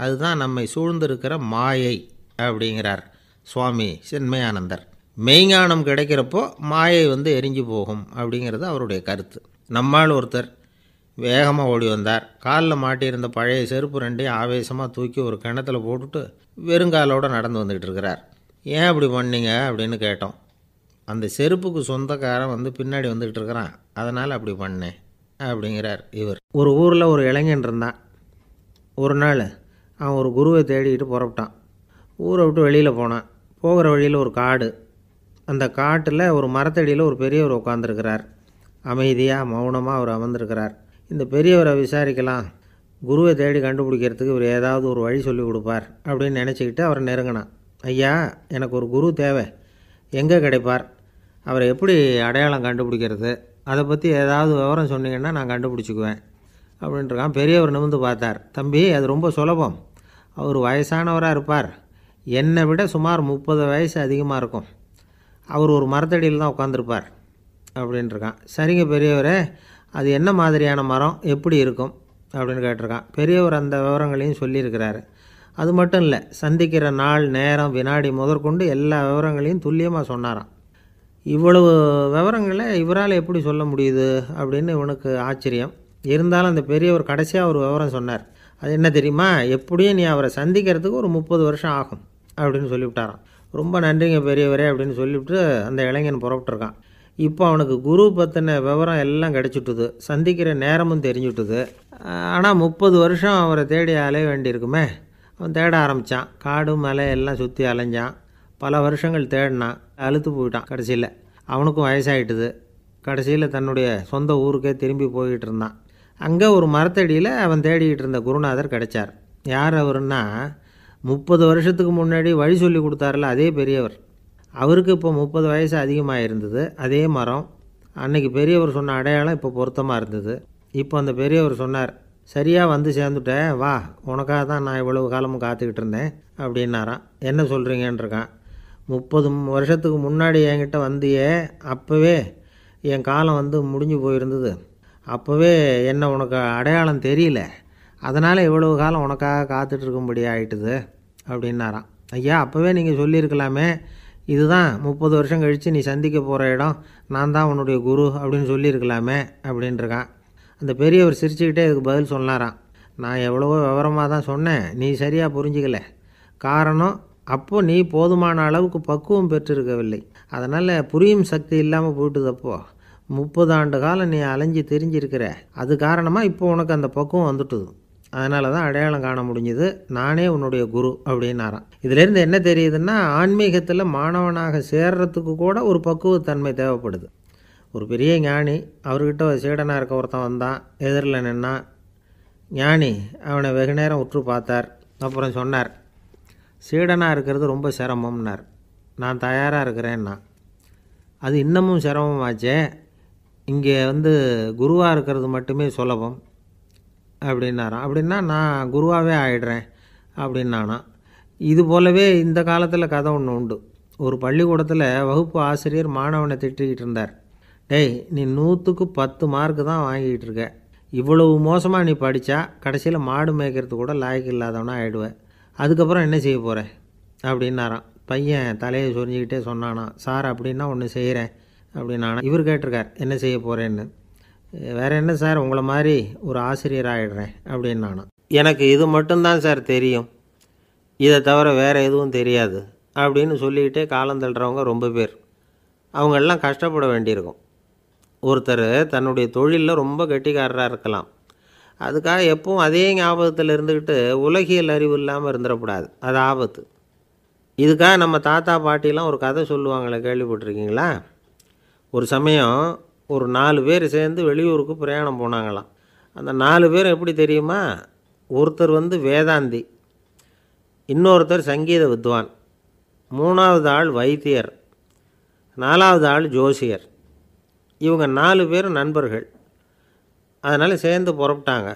அதுதான் நம்மை சூழ்ந்திருக்கிற மாயை அப்படிங்கிறார் சுவாமி சின்மயானந்தர். மெய்ஞானம் கிடைக்கிறப்போ மாயை வந்து எரிஞ்சு போகும் அப்படிங்கிறது அவருடைய கருத்து. நம்மால் ஒருத்தர் வேகமாக ஓடி வந்தார். காலில் மாட்டியிருந்த பழைய செருப்பு ரெண்டையும் ஆவேசமாக தூக்கி ஒரு கிணத்துல போட்டுட்டு வெறுங்காலோடு நடந்து வந்துக்கிட்டு இருக்கிறார். ஏன் அப்படி பண்ணீங்க அப்படின்னு கேட்டோம். அந்த செருப்புக்கு சொந்தக்காரன் வந்து பின்னாடி வந்துக்கிட்டு இருக்கிறான், அதனால் அப்படி பண்ணேன் அப்படிங்கிறார் இவர். ஒரு ஊரில் ஒரு இளைஞன் இருந்தான். ஒரு நாள் அவன் ஒரு குருவை தேடிக்கிட்டு புறப்பட்டான். ஊரை விட்டு வெளியில் போனான். போகிற வழியில் ஒரு காடு. அந்த காட்டில் ஒரு மரத்தடியில் ஒரு பெரியவர் உட்காந்துருக்கிறார். அமைதியாக மௌனமாக அவர் அமர்ந்திருக்கிறார். இந்த பெரியவரை விசாரிக்கலாம், குருவை தேடி கண்டுபிடிக்கிறதுக்கு இவர் ஏதாவது ஒரு வழி சொல்லி கொடுப்பார் அப்படின்னு நினச்சிக்கிட்டு அவரை நெருங்கினான். ஐயா, எனக்கு ஒரு குரு தேவை, எங்கே கிடைப்பார்? அவரை எப்படி அடையாளம் கண்டுபிடிக்கிறது? அதை பற்றி ஏதாவது விவரம் சொன்னீங்கன்னா நான் கண்டுபிடிச்சிக்குவேன் அப்படின்ட்டுருக்கான். பெரியவர் நிமிர்ந்து பார்த்தார். தம்பி, அது ரொம்ப சுலபம். அவர் வயசானவராக இருப்பார், என்னை விட சுமார் 30 வயசு அதிகமாக இருக்கும். அவர் ஒரு மரத்தடியில் தான் உட்காந்துருப்பார் அப்படின்ட்டுருக்கான். சரிங்க பெரியவரே, அது என்ன மாதிரியான மரம், எப்படி இருக்கும் அப்படின்னு கேட்டிருக்கான். பெரியவர் அந்த விவரங்களையும் சொல்லியிருக்கிறாரு. அது மட்டும் இல்லை, சந்திக்கிற நாள், நேரம், வினாடி முதற்கொண்டு எல்லா விவரங்களையும் துல்லியமாக சொன்னாராம். இவ்வளவு விவரங்களை இவரால் எப்படி சொல்ல முடியுது அப்படின்னு இவனுக்கு ஆச்சரியம். இருந்தாலும் அந்த பெரியவர் கடைசியாக ஒரு விவரம் சொன்னார். அது என்ன தெரியுமா? எப்படியும் நீ அவரை சந்திக்கிறதுக்கு ஒரு 30 வருஷம் ஆகும் அப்படின்னு சொல்லிவிட்டாராம். ரொம்ப நன்றிங்க பெரியவரே அப்படின்னு சொல்லிவிட்டு அந்த இளைஞன் புறப்பட்டுருக்கான். இப்போ அவனுக்கு குரு பற்றின விவரம் எல்லாம் கிடச்சிட்டுது, சந்திக்கிற நேரமும் தெரிஞ்சுட்டுது. ஆனால் 30 வருஷம் அவரை தேடி அலைய வேண்டியிருக்குமே. அவன் தேட ஆரம்பித்தான். காடு மலை எல்லாம் சுற்றி அலைஞ்சான். பல வருஷங்கள் தேடினான், அழுத்து போயிட்டான். கடைசியில் அவனுக்கும் வயசாகிட்டுது. கடைசியில் தன்னுடைய சொந்த ஊருக்கே திரும்பி போய்கிட்டு இருந்தான். அங்கே ஒரு மரத்தடியில் அவன் தேடிக்கிட்டு இருந்த குருநாதர் கிடைச்சார். யார் அவருன்னா, 30 வருஷத்துக்கு முன்னாடி வழி சொல்லி கொடுத்தாரில்ல அதே பெரியவர். அவருக்கு இப்போ 30 வயசு அதிகமாக இருந்தது. அதே மரம். அன்னைக்கு பெரியவர் சொன்ன அடையாளம் இப்போ பொருத்தமாக இருந்தது. இப்போ அந்த பெரியவர் சொன்னார், சரியாக வந்து சேர்ந்துட்டேன், வா, உனக்காக தான் நான் இவ்வளவு காலமும் காத்துக்கிட்டு இருந்தேன் அப்படின்னாரான். என்ன சொல்கிறீங்கன்றிருக்கான். 30 வருஷத்துக்கு முன்னாடி என்கிட்ட வந்தியே, அப்போவே என் காலம் வந்து முடிஞ்சு போயிருந்தது. அப்போவே என்ன உனக்கு அடையாளம் தெரியல, அதனால் இவ்வளவு காலம் உனக்காக காத்துட்ருக்கும்படி ஆகிட்டுது அப்படின்னாராம். ஐயா, அப்போவே நீங்கள் சொல்லியிருக்கலாமே, இதுதான் 30 வருஷம் கழித்து நீ சந்திக்க போகிற இடம், நான் தான் உன்னுடைய குரு அப்படின்னு சொல்லியிருக்கலாமே அப்படின்ட்டுருக்கான். அந்த பெரியவர் சிரிச்சுக்கிட்டே இதுக்கு பதில் சொன்னாராம். நான் எவ்வளவோ விவரமாக தான் சொன்னேன், நீ சரியாக புரிஞ்சிக்கல. காரணம், அப்போது நீ போதுமான அளவுக்கு பக்குவம் பெற்றிருக்கவில்லை, அதனால் புரியும் சக்தி இல்லாமல் போயிட்டுது. அப்போது 30 ஆண்டு காலம் நீ அலைஞ்சி தெரிஞ்சிருக்கிற, அது காரணமாக இப்போ உனக்கு அந்த பக்குவம் வந்துட்டுது, அதனால தான் அடையாளம் காண முடிஞ்சுது, நானே உன்னுடைய குரு அப்படின்னாராம். இதிலேருந்து என்ன தெரியுதுன்னா, ஆன்மீகத்தில் மாணவனாக சேர்றதுக்கு கூட ஒரு பக்குவத்தன்மை தேவைப்படுது. ஒரு பெரிய ஞானி, அவர்கிட்ட சீடனாக இருக்க ஒருத்தன் வந்தான், எதிரில் நின்னான். ஞானி அவனை வெகு நேரம் உற்று பார்த்தார். அப்புறம் சொன்னார், சீடனாக இருக்கிறது ரொம்ப சிரமம்னார். நான் தயாராக இருக்கிறேன்னா. அது இன்னமும் சிரமமாச்சே, இங்கே வந்து குருவாக இருக்கிறது மட்டுமே சுலபம் அப்படின்னாராம். அப்படின்னா நான் குருவாகவே ஆகிடுறேன் அப்படின்னானா. இது போலவே இந்த காலத்தில் கதை ஒன்று உண்டு. ஒரு பள்ளிக்கூடத்தில் வகுப்பு ஆசிரியர் மாணவனை திட்டிக்கிட்டு இருந்தார். டேய், நீ 100க்கு 10 மார்க்கு தான் வாங்கிக்கிட்டு இருக்க, இவ்வளவு மோசமாக நீ படித்தா கடைசியில் மாடு மேய்க்கிறது கூட லாய்க்கு இல்லாதவனா ஆகிடுவேன், அதுக்கப்புறம் என்ன செய்ய போகிறேன் அப்படின்னாராம். பையன் தலையை சொரிஞ்சிக்கிட்டே சொன்னானா, சார் அப்படின்னா ஒன்று செய்கிறேன் அப்படின்னானா. இவர் கேட்டிருக்கார், என்ன செய்ய போகிறேன்னு. வேறு என்ன சார், உங்களை மாதிரி ஒரு ஆசிரியர் ஆகிடுறேன் அப்படின்னானா. எனக்கு இது மட்டும்தான் சார் தெரியும், இதை தவிர வேறு எதுவும் தெரியாது அப்படின்னு சொல்லிக்கிட்டே காலம் தள்ளுறவங்க ரொம்ப பேர். அவங்களெல்லாம் கஷ்டப்பட வேண்டியிருக்கும். ஒருத்தர் தன்னுடைய தொழிலில் ரொம்ப கெட்டிக்காரராக இருக்கலாம். அதுக்காக எப்பவும் அதே ஞாபகத்தில் இருந்துக்கிட்டு உலகியல் அறிவு இல்லாமல் இருந்துடக்கூடாது. அது ஆபத்து. இதுக்காக நம்ம தாத்தா பாட்டிலாம் ஒரு கதை சொல்லுவாங்களே, கேள்விப்பட்டிருக்கீங்களா? ஒரு சமயம் ஒரு 4 பேர் சேர்ந்து வெளியூருக்கு பிரயாணம் போனாங்களாம். அந்த 4 பேர் எப்படி தெரியுமா? ஒருத்தர் வேதாந்தி, இன்னொருத்தர் சங்கீத வித்வான், 3வது ஆள் வைத்தியர், 4வது ஆள் ஜோசியர். இவங்க 4 பேரும் நண்பர்கள். அதனால் சேர்ந்து புறப்பட்டாங்க.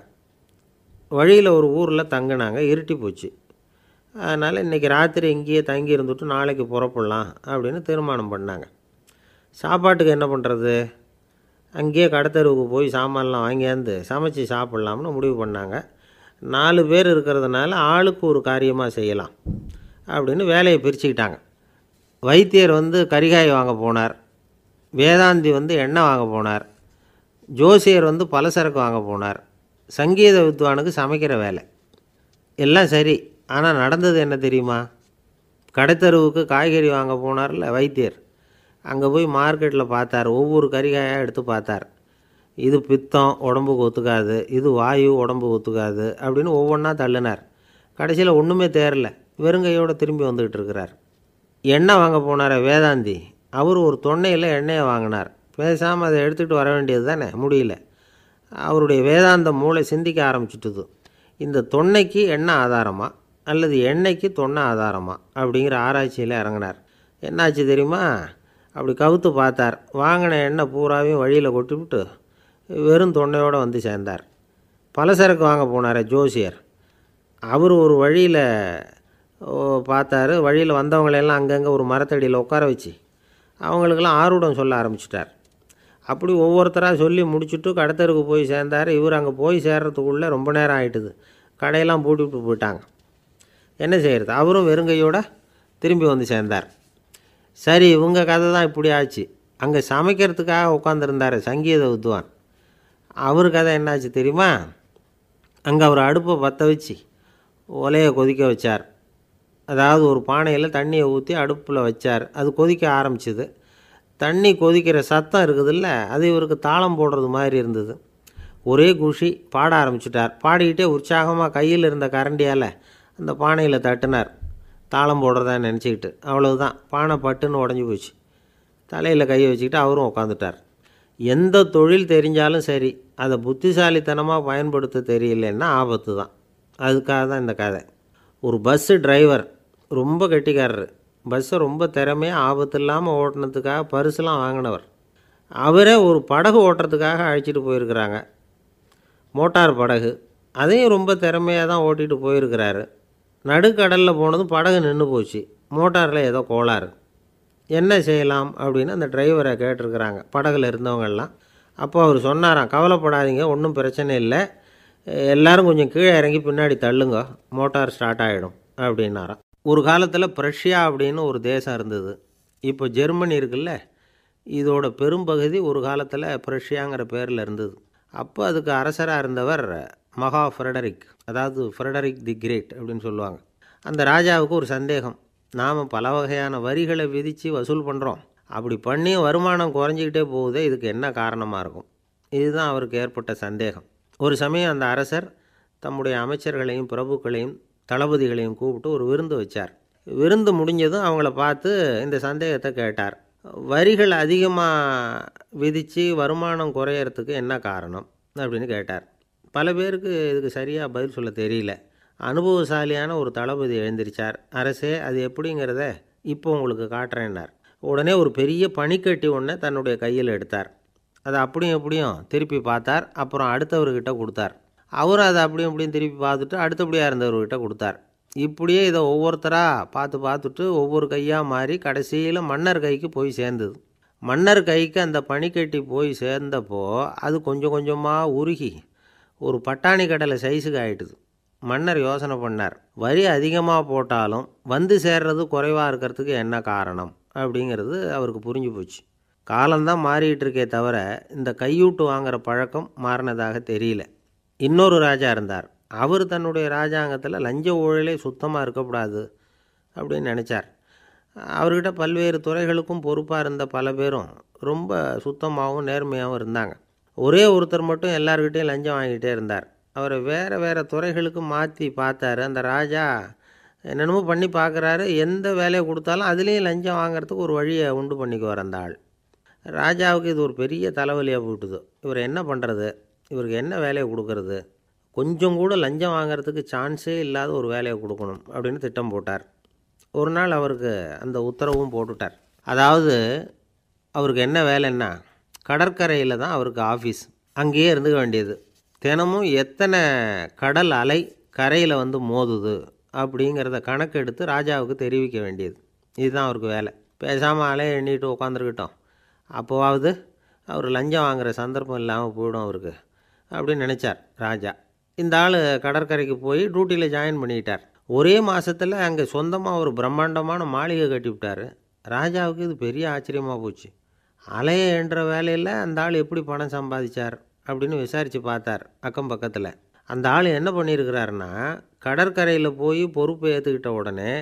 வழியில் ஒரு ஊரில் தங்கினாங்க. இருட்டி போச்சு. அதனால் இன்றைக்கி ராத்திரி இங்கேயே தங்கி இருந்துட்டு நாளைக்கு புறப்படலாம் அப்படின்னு தீர்மானம் பண்ணாங்க. சாப்பாட்டுக்கு என்ன பண்ணுறது? அங்கேயே கடத்தெருவுக்கு போய் சாமான்லாம் வாங்கியாந்து சமைச்சு சாப்பிட்லாம்னு முடிவு பண்ணாங்க. 4 பேர் இருக்கிறதுனால ஆளுக்கு ஒரு காரியமாக செய்யலாம் அப்படின்னு வேலையை பிரிச்சுக்கிட்டாங்க. வைத்தியர் கரிகாய் வாங்க போனார். வேதாந்தி எண்ணெய் வாங்க போனார். ஜோசியர் பலசரக்கு வாங்க போனார். சங்கீத வித்வானுக்கு சமைக்கிற வேலை. எல்லாம் சரி. ஆனால் நடந்தது என்ன தெரியுமா? கடைத்தெருவுக்கு காய்கறி வாங்க போனார்ல வைத்தியர், அங்கே போய் மார்க்கெட்டில் பார்த்தார். ஒவ்வொரு கறிகாயாக எடுத்து பார்த்தார். இது பித்தம், உடம்புக்கு ஒத்துக்காது. இது வாயு, உடம்புக்கு ஒத்துக்காது அப்படின்னு ஒவ்வொன்றா தள்ளினார். கடைசியில் ஒன்றுமே தேரல. வெறுங்கையோடு திரும்பி வந்துக்கிட்டு இருக்கிறார். எண்ணெய் வாங்க போனார் வேதாந்தி. அவர் ஒரு தொன்னையில் எண்ணெயை வாங்கினார். பேசாமல் அதை எடுத்துகிட்டு வர வேண்டியது தானே, முடியல. அவருடைய வேதாந்த மூளை சிந்திக்க ஆரம்பிச்சுட்டுது. இந்த தொன்னைக்கு எண்ணெய் ஆதாரமா அல்லது எண்ணெய்க்கு தொன்னை ஆதாரமா அப்படிங்கிற ஆராய்ச்சியில் இறங்கினார். என்னாச்சு தெரியுமா? அப்படி கவுத்து பார்த்தார். வாங்கின எண்ணெய் பூராவையும் வழியில் கொட்டிவிட்டு வெறும் தொன்னையோடு சேர்ந்தார். பலசரக்கு வாங்க போனார் ஜோசியர். அவர் ஒரு வழியில் பார்த்தாரு. வழியில் வந்தவங்களெல்லாம் அங்கங்கே ஒரு மரத்தடியில் உட்கார வச்சு அவங்களுக்கெல்லாம் ஆர்வம் சொல்ல ஆரம்பிச்சிட்டார். அப்படி ஒவ்வொருத்தராக சொல்லி முடிச்சுட்டு கடத்தருக்கு போய் சேர்ந்தார். இவர் அங்கே போய் சேர்றதுக்குள்ளே ரொம்ப நேரம் ஆகிட்டுது. கடையெல்லாம் பூட்டிவிட்டு போயிட்டாங்க. என்ன செய்கிறது? அவரும் வெறுங்கையோடு திரும்பி சேர்ந்தார். சரி, இவங்க கதை தான் இப்படி ஆச்சு. அங்கே சமைக்கிறதுக்காக உட்காந்துருந்தார் சங்கீத வித்வான். அவர் கதை என்னாச்சு தெரியுமா? அங்கே அவர் அடுப்பை பற்ற வச்சு ஒலையை கொதிக்க வச்சார். அதாவது ஒரு பானையில் தண்ணியை ஊற்றி அடுப்பில் வச்சார். அது கொதிக்க ஆரம்பிச்சிது. தண்ணி கொதிக்கிற சத்தம் இருக்குதுல்ல, அது இவருக்கு தாளம் போடுறது மாதிரி இருந்தது. ஒரே குஷி, பாட ஆரம்பிச்சிட்டார். பாடிக்கிட்டே உற்சாகமாக கையில் இருந்த கரண்டியால் அந்த பானையில் தட்டினார், தாளம் போடுறதா நினச்சிக்கிட்டு. அவ்வளவுதான், பானை பட்டுன்னு உடஞ்சி போச்சு. தலையில் கையை வச்சுக்கிட்டு அவரும் உட்காந்துட்டார். எந்த தொழில் தெரிஞ்சாலும் சரி, அதை புத்திசாலித்தனமாக பயன்படுத்த தெரியலன்னா ஆபத்து தான். அதுக்காக தான் இந்த கதை. ஒரு பஸ்ஸு டிரைவர் ரொம்ப கெட்டிக்காரர். பஸ்ஸை ரொம்ப திறமையாக ஆபத்து இல்லாமல் ஓட்டினதுக்காக பரிசுலாம் வாங்கினவர். அவரே ஒரு படகு ஓட்டுறதுக்காக அழைச்சிட்டு போயிருக்கிறாங்க, மோட்டார் படகு. அதையும் ரொம்ப திறமையாக தான் ஓட்டிகிட்டு போயிருக்கிறாரு. நடுக்கடலில் போனதும் படகு நின்று போச்சு. மோட்டாரில் ஏதோ கோளாறு. என்ன செய்யலாம் அப்படின்னு அந்த டிரைவரை கேட்டிருக்கிறாங்க படகுல இருந்தவங்கெல்லாம். அப்போ அவர் சொன்னாராம், கவலைப்படாதீங்க, ஒன்றும் பிரச்சனை இல்லை, எல்லோரும் கொஞ்சம் கீழே இறங்கி பின்னாடி தள்ளுங்க, மோட்டார் ஸ்டார்ட் ஆகிடும் அப்படின்னாராம். ஒரு காலத்தில் பிரஷ்யா அப்படின்னு ஒரு தேசம் இருந்தது. இப்போ ஜெர்மனி இருக்குல்ல, இதோட பெரும்பகுதி ஒரு காலத்தில் பிரஷ்யாங்கிற பேரில் இருந்தது. அப்போ அதுக்கு அரசராக இருந்தவர் மகா ஃப்ரெடரிக், அதாவது ஃப்ரெடரிக் தி கிரேட் அப்படின்னு சொல்லுவாங்க. அந்த ராஜாவுக்கு ஒரு சந்தேகம். நாம் பல வகையான வரிகளை விதித்து வசூல் பண்ணுறோம், அப்படி பண்ணியும் வருமானம் குறைஞ்சிக்கிட்டே போகுதே, இதுக்கு என்ன காரணமாக இருக்கும்? இதுதான் அவருக்கு ஏற்பட்ட சந்தேகம். ஒரு சமயம் அந்த அரசர் தம்முடைய அமைச்சர்களையும் பிரபுக்களையும் தளபதிகளையும் கூப்பிட்டு ஒரு விருந்து வச்சார். விருந்து முடிஞ்சதும் அவங்கள பார்த்து இந்த சந்தேகத்தை கேட்டார். வரிகள் அதிகமாக விதித்து வருமானம் குறையறதுக்கு என்ன காரணம் அப்படின்னு கேட்டார். பல பேருக்கு இதுக்கு சரியாக பதில் சொல்ல தெரியல. அனுபவசாலியான ஒரு தளபதி எழுந்திருச்சார். அரசே, அது எப்படிங்கிறத இப்போ உங்களுக்கு காட்டுறேன்னார். உடனே ஒரு பெரிய பனிக்கட்டி ஒன்றை தன்னுடைய கையில் எடுத்தார். அதை அப்படியும் எப்படியும் திருப்பி பார்த்தார். அப்புறம் அடுத்தவர்கிட்ட கொடுத்தார். அவரும் அதை அப்படியும் இப்படியும் திருப்பி பார்த்துட்டு அடுத்தபடியாக இருந்தவர்கிட்ட கொடுத்தார். இப்படியே இதை ஒவ்வொருத்தராக பார்த்துட்டு ஒவ்வொரு கையாக மாறி கடைசியில் மன்னர் கைக்கு போய் சேர்ந்தது. மன்னர் கைக்கு அந்த பனிக்கட்டி போய் சேர்ந்தப்போ அது கொஞ்சம் கொஞ்சமாக உருகி ஒரு பட்டாணி கடலை சைஸுக்கு ஆகிட்டுது. மன்னர் யோசனை பண்ணார், வரி அதிகமாக போட்டாலும் சேர்றது குறைவாக இருக்கிறதுக்கு என்ன காரணம் அப்படிங்கிறது அவருக்கு புரிஞ்சு போச்சு. காலம்தான் மாறிக்கிட்டு இருக்கே தவிர இந்த கையூட்டு வாங்குகிற பழக்கம் மாறினதாக தெரியல. இன்னொரு ராஜா இருந்தார். அவர் தன்னுடைய ராஜாங்கத்தில் லஞ்ச ஊழலே சுத்தமாக இருக்கக்கூடாது அப்படின்னு நினச்சார். அவர்கிட்ட பல்வேறு துறைகளுக்கும் பொறுப்பாக இருந்த பல பேரும் ரொம்ப சுத்தமாகவும் நேர்மையாகவும் இருந்தாங்க. ஒரே ஒருத்தர் மட்டும் எல்லார்கிட்டையும் லஞ்சம் வாங்கிட்டே இருந்தார். அவரை வேறு வேறு துறைகளுக்கு மாற்றி பார்த்தாரு. அந்த ராஜா என்னென்னமோ பண்ணி பார்க்குறாரு. எந்த வேலையை கொடுத்தாலும் அதுலேயும் லஞ்சம் வாங்கிறதுக்கு ஒரு வழியை உண்டு பண்ணிக்குவார் அந்த ஆள். ராஜாவுக்கு இது ஒரு பெரிய தலைவலியாக போயிட்டுது. இவர் என்ன பண்ணுறது, இவருக்கு என்ன வேலையை கொடுக்கறது, கொஞ்சம் கூட லஞ்சம் வாங்கிறதுக்கு சான்ஸே இல்லாத ஒரு வேலையை கொடுக்கணும் அப்படின்னு திட்டம் போட்டார். ஒரு நாள் அவருக்கு அந்த உத்தரவும் போட்டுட்டார். அதாவது அவருக்கு என்ன வேலைன்னா, கடற்கரையில் தான் அவருக்கு ஆஃபீஸ். அங்கேயே இருந்துக்க வேண்டியது. தினமும் எத்தனை கடல் அலை கரையில் வந்து மோதுது அப்படிங்கிறத கணக்கெடுத்து ராஜாவுக்கு தெரிவிக்க வேண்டியது. இதுதான் அவருக்கு வேலை. பேசாமல் அலையை எண்ணிட்டு உட்காந்துருக்கட்டும், அப்போவாவது அவர் லஞ்சம் வாங்குகிற சந்தர்ப்பம் இல்லாமல் போயிடும் அவருக்கு அப்படின்னு நினச்சார் ராஜா. இந்த ஆள் கடற்கரைக்கு போய் டியூட்டியில் ஜாயின் பண்ணிக்கிட்டார். ஒரே மாதத்தில் அங்கே சொந்தமாக ஒரு பிரம்மாண்டமான மாளிகை கட்டிவிட்டார். ராஜாவுக்கு இது பெரிய ஆச்சரியமாக போச்சு. அலையை என்ற வேலையில் அந்த ஆள் எப்படி பணம் சம்பாதிச்சார் அப்படின்னு விசாரித்து பார்த்தார் அக்கம் பக்கத்தில். அந்த ஆள் என்ன பண்ணியிருக்கிறாருன்னா, கடற்கரையில் போய் பொறுப்பை ஏற்றுக்கிட்ட உடனே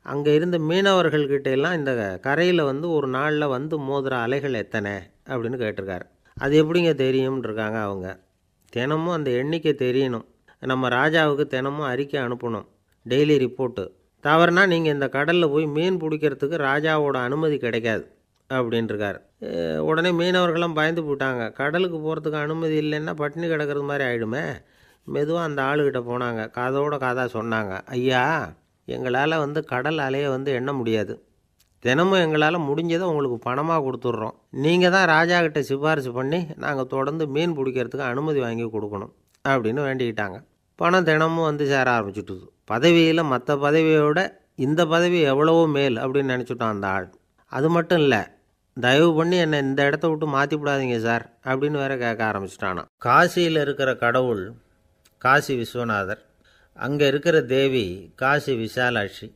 அங்கே இருந்த மீனவர்கள்கிட்ட எல்லாம் இந்த கரையில் வந்து ஒரு நாளில் வந்து மோதுகிற அலைகள் எத்தனை அப்படின்னு கேட்டிருக்காரு. அது எப்படிங்க தெரியும்னு இருக்காங்க அவங்க. தினமும் அந்த எண்ணிக்கை தெரியணும். நம்ம ராஜாவுக்கு தினமும் அறிக்கை அனுப்பணும், டெய்லி ரிப்போர்ட்டு. தவறுனா நீங்கள் இந்த கடலில் போய் மீன் பிடிக்கிறதுக்கு ராஜாவோட அனுமதி கிடைக்காது அப்படின்ட்டுருக்காரு. உடனே மீனவர்கள்லாம் பயந்து போட்டாங்க. கடலுக்கு போகிறதுக்கு அனுமதி இல்லைன்னா பட்டினி கிடக்கிறது மாதிரி ஆகிடுமே. மெதுவாக அந்த ஆளுகிட்ட போனாங்க. காதோட காதாக சொன்னாங்க, ஐயா, எங்களால் வந்து கடல் அலையை வந்து எண்ண முடியாது. தினமும் எங்களால் முடிஞ்சதை உங்களுக்கு பணமாக கொடுத்துட்றோம். நீங்கள் தான் ராஜா கிட்ட சிபாரிசு பண்ணி நாங்கள் தொடர்ந்து மீன் பிடிக்கிறதுக்கு அனுமதி வாங்கி கொடுக்கணும் அப்படின்னு வேண்டிக்கிட்டாங்க. பணம் தினமும் வந்து சேர ஆரம்பிச்சுட்டுது. பதவியில் மற்ற பதவியோட இந்த பதவி எவ்வளவோ மேல் அப்படின்னு நினச்சிட்டான் அந்த ஆள். அது மட்டும் இல்லை, தயவு பண்ணி என்னை இந்த இடத்த விட்டு மாற்றி விடாதீங்க சார் அப்படின்னு வேற கேட்க ஆரம்பிச்சிட்டானா. காசியில் இருக்கிற கடவுள் காசி விஸ்வநாதர், அங்கே இருக்கிற தேவி காசி விசாலாட்சி.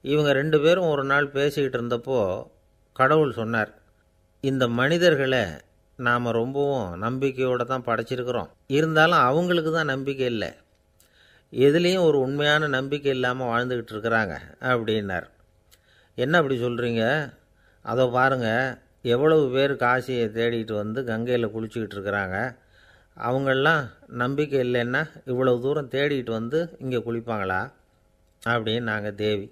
இவங்க ரெண்டு பேரும் ஒரு நாள் பேசிக்கிட்டு இருந்தப்போ கடவுள் சொன்னார், இந்த மனிதர்களை நாம் ரொம்பவும் நம்பிக்கையோடு தான் படைச்சிருக்கிறோம். இருந்தாலும் அவங்களுக்கு தான் நம்பிக்கை இல்லை, எதுலேயும் ஒரு உண்மையான நம்பிக்கை இல்லாமல் வாழ்ந்துக்கிட்டு இருக்கிறாங்க அப்படின்னார். என்ன அப்படி சொல்கிறீங்க? அதை பாருங்கள், எவ்வளவு பேர் காசியை தேடிட்டு வந்து கங்கையில் குளிச்சுக்கிட்டு இருக்கிறாங்க. அவங்களெலாம் நம்பிக்கை இல்லைன்னா இவ்வளவு தூரம் தேடிட்டு வந்து இங்கே குளிப்பாங்களா அப்படின்னு நாங்கள் தேவி.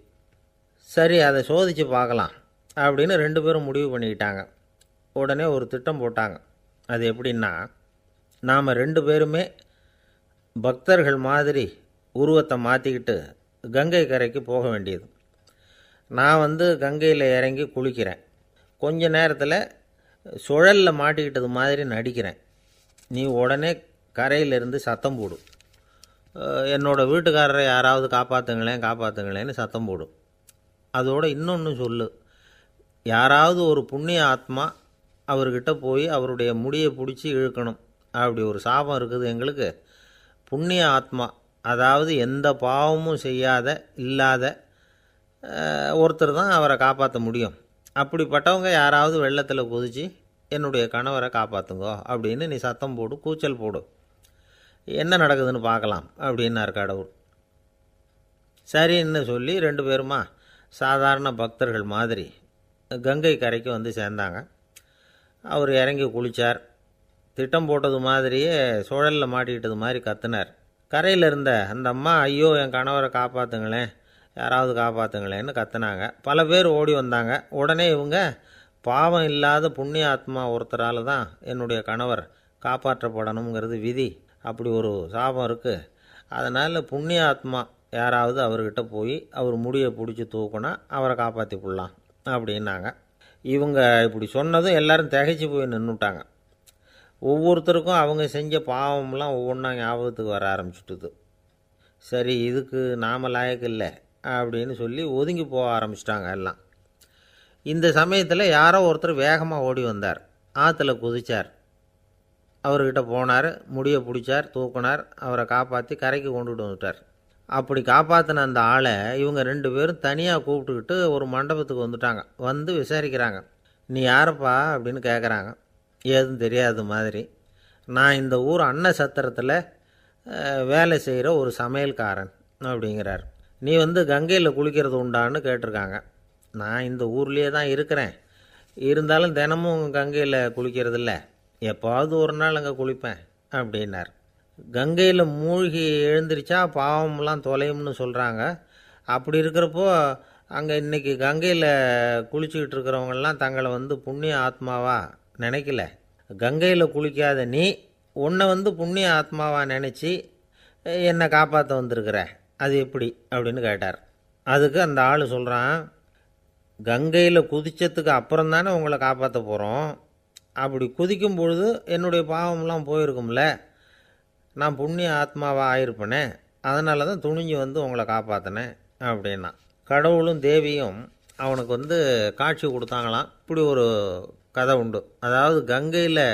சரி, அதை சோதித்து பார்க்கலாம் அப்படின்னு ரெண்டு பேரும் முடிவு பண்ணிக்கிட்டாங்க. உடனே ஒரு திட்டம் போட்டாங்க. அது எப்படின்னா, நாம் ரெண்டு பேருமே பக்தர்கள் மாதிரி உருவத்தை மாற்றிக்கிட்டு கங்கை கரைக்கு போக வேண்டியது. நான் வந்து கங்கையில் இறங்கி குளிக்கிறேன். கொஞ்ச நேரத்தில் சுழலில் மாட்டிக்கிட்டது மாதிரி நடிக்கிறேன். நீ உடனே கரையிலிருந்து சத்தம் போடும், என்னோடய வீட்டுக்காரரை யாராவது காப்பாற்றுங்களேன்னு சத்தம் போடும். அதோடு இன்னொன்று சொல்லு, யாராவது ஒரு புண்ணிய ஆத்மா அவர்கிட்ட போய் அவருடைய முடியை பிடிச்சி இழுக்கணும். அப்படி ஒரு சாபம் இருக்குது எங்களுக்கு. புண்ணிய ஆத்மா, அதாவது எந்த பாவமும் செய்யாத இல்லாத ஒருத்தர் தான் அவரை காப்பாற்ற முடியும். அப்படிப்பட்டவங்க யாராவது வெள்ளத்தில் குதித்து என்னுடைய கணவரை காப்பாற்றுங்கோ அப்படின்னு நீ சத்தம் போடு, கூச்சல் போடு, என்ன நடக்குதுன்னு பார்க்கலாம் அப்படின்னார் கடவுள். சரின்னு சொல்லி ரெண்டு பேருமா சாதாரண பக்தர்கள் மாதிரி கங்கை கரைக்கு வந்து சேர்ந்தாங்க. அவர் இறங்கி குளித்தார். திட்டம் போட்டது மாதிரியே சுழலில் மாட்டிக்கிட்டது மாதிரி கத்துனார். கரையில் இருந்த அந்த அம்மா, ஐயோ என் கணவரை காப்பாற்றுங்களேன், யாராவது காப்பாற்றுங்களேன்னு கத்துனாங்க. பல பேர் ஓடி வந்தாங்க. உடனே இவங்க, பாவம் இல்லாத புண்ணிய ஆத்மா ஒருத்தரால் தான் என்னுடைய கணவர் காப்பாற்றப்படணுங்கிறது விதி, அப்படி ஒரு சாபம் இருக்குது, அதனால் புண்ணிய ஆத்மா யாராவது அவர்கிட்ட போய் அவர் முடியை பிடிச்சி தூக்குனா அவரை காப்பாற்றி போடலாம் அப்படின்னாங்க. இவங்க இப்படி சொன்னதும் எல்லோரும் திகைச்சு போய் நின்றுட்டாங்க. ஒவ்வொருத்தருக்கும் அவங்க செஞ்ச பாவம்லாம் ஒவ்வொன்றா ஞாபகத்துக்கு வர ஆரம்பிச்சுட்டுது. சரி, இதுக்கு நாம் லாயக்கு இல்லை அப்படின்னு சொல்லி ஒதுங்கி போக ஆரம்பிச்சிட்டாங்க எல்லாம். இந்த சமயத்தில் யாரோ ஒருத்தர் வேகமாக ஓடி வந்தார். ஆற்றுல குதித்தார். அவர்கிட்ட போனார், முடியை பிடிச்சார், தூக்கினார், அவரை காப்பாற்றி கரைக்கு கொண்டுட்டு வந்துட்டார். அப்படி காப்பாற்றின அந்த ஆளை இவங்க ரெண்டு பேரும் தனியாக கூப்பிட்டுக்கிட்டு ஒரு மண்டபத்துக்கு வந்துட்டாங்க. வந்து விசாரிக்கிறாங்க. நீ யாரப்பா அப்படின்னு கேட்குறாங்க. ஏதும் தெரியாத மாதிரி. நான் இந்த ஊர் அன்ன சத்திரத்தில் வேலை செய்கிற ஒரு சமையல்காரன் அப்படிங்கிறார். நீ கங்கையில் குளிக்கிறது உண்டான்னு கேட்டிருக்காங்க. நான் இந்த ஊர்லேயே தான் இருக்கிறேன், இருந்தாலும் தினமும் கங்கையில் குளிக்கிறது இல்லை, எப்போவாவது ஒரு நாள் அங்கே குளிப்பேன் அப்படின்னார். கங்கையில் மூழ்கி எழுந்திரிச்சா பாவம்லாம் தொலையும்னு சொல்கிறாங்க. அப்படி இருக்கிறப்போ அங்கே இன்றைக்கி கங்கையில் குளிச்சுக்கிட்டு இருக்கிறவங்கெல்லாம் தங்களை புண்ணிய ஆத்மாவா நினைக்கல. கங்கையில் குளிக்காத நீ உன்னை புண்ணிய ஆத்மாவா நினச்சி என்னை காப்பாற்ற வந்திருக்கிற, அது எப்படி அப்படின்னு கேட்டார். அதுக்கு அந்த ஆள் சொல்கிறான், கங்கையில் குதித்ததுக்கு அப்புறம் தானே உங்களை காப்பாற்ற போகிறோம். அப்படி குதிக்கும் பொழுது என்னுடைய பாவம்லாம் போயிருக்கும்ல, நான் புண்ணிய ஆத்மாவாக ஆயிருப்பேனே, அதனால தான் துணிஞ்சு உங்களை காப்பாற்றினேன் அப்படின்னா. கடவுளும் தேவியும் அவனுக்கு காட்சி கொடுத்தாங்களாம். இப்படி ஒரு கதை உண்டு. அதாவது கங்கையில்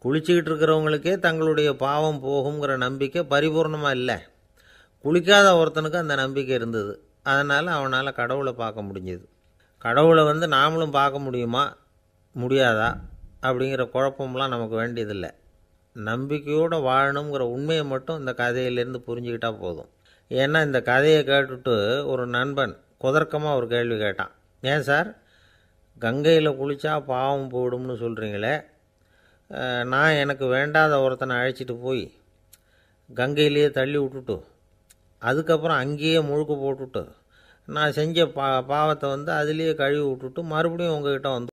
குளிச்சுக்கிட்டு இருக்கிறவங்களுக்கே தங்களுடைய பாவம் போகுங்கிற நம்பிக்கை பரிபூர்ணமாக இல்லை, குளிக்காத ஒருத்தனுக்கு அந்த நம்பிக்கை இருந்தது. அதனால் அவனால் கடவுளை பார்க்க முடிஞ்சது. கடவுளை நாமளும் பார்க்க முடியுமா முடியாதா அப்படிங்கிற குழப்பம்லாம் நமக்கு வேண்டியதில்லை. நம்பிக்கையோடு வாழணுங்கிற உண்மையை மட்டும் இந்த கதையிலேருந்து புரிஞ்சுக்கிட்டால் போதும். ஏன்னா இந்த கதையை கேட்டுட்டு ஒரு நண்பன் குதர்க்கமாக ஒரு கேள்வி கேட்டான். ஏன் சார், கங்கையில் குளித்தா பாவம் போயிடும்னு சொல்கிறீங்களே, நான் எனக்கு வேண்டாத ஒருத்தனை அழைச்சிட்டு போய் கங்கையிலேயே தள்ளி விட்டுட்டு அதுக்கப்புறம் அங்கேயே முழுக்க போட்டுட்டு நான் செஞ்ச பாவத்தை அதுலேயே கழுவி விட்டுட்டு மறுபடியும் உங்ககிட்ட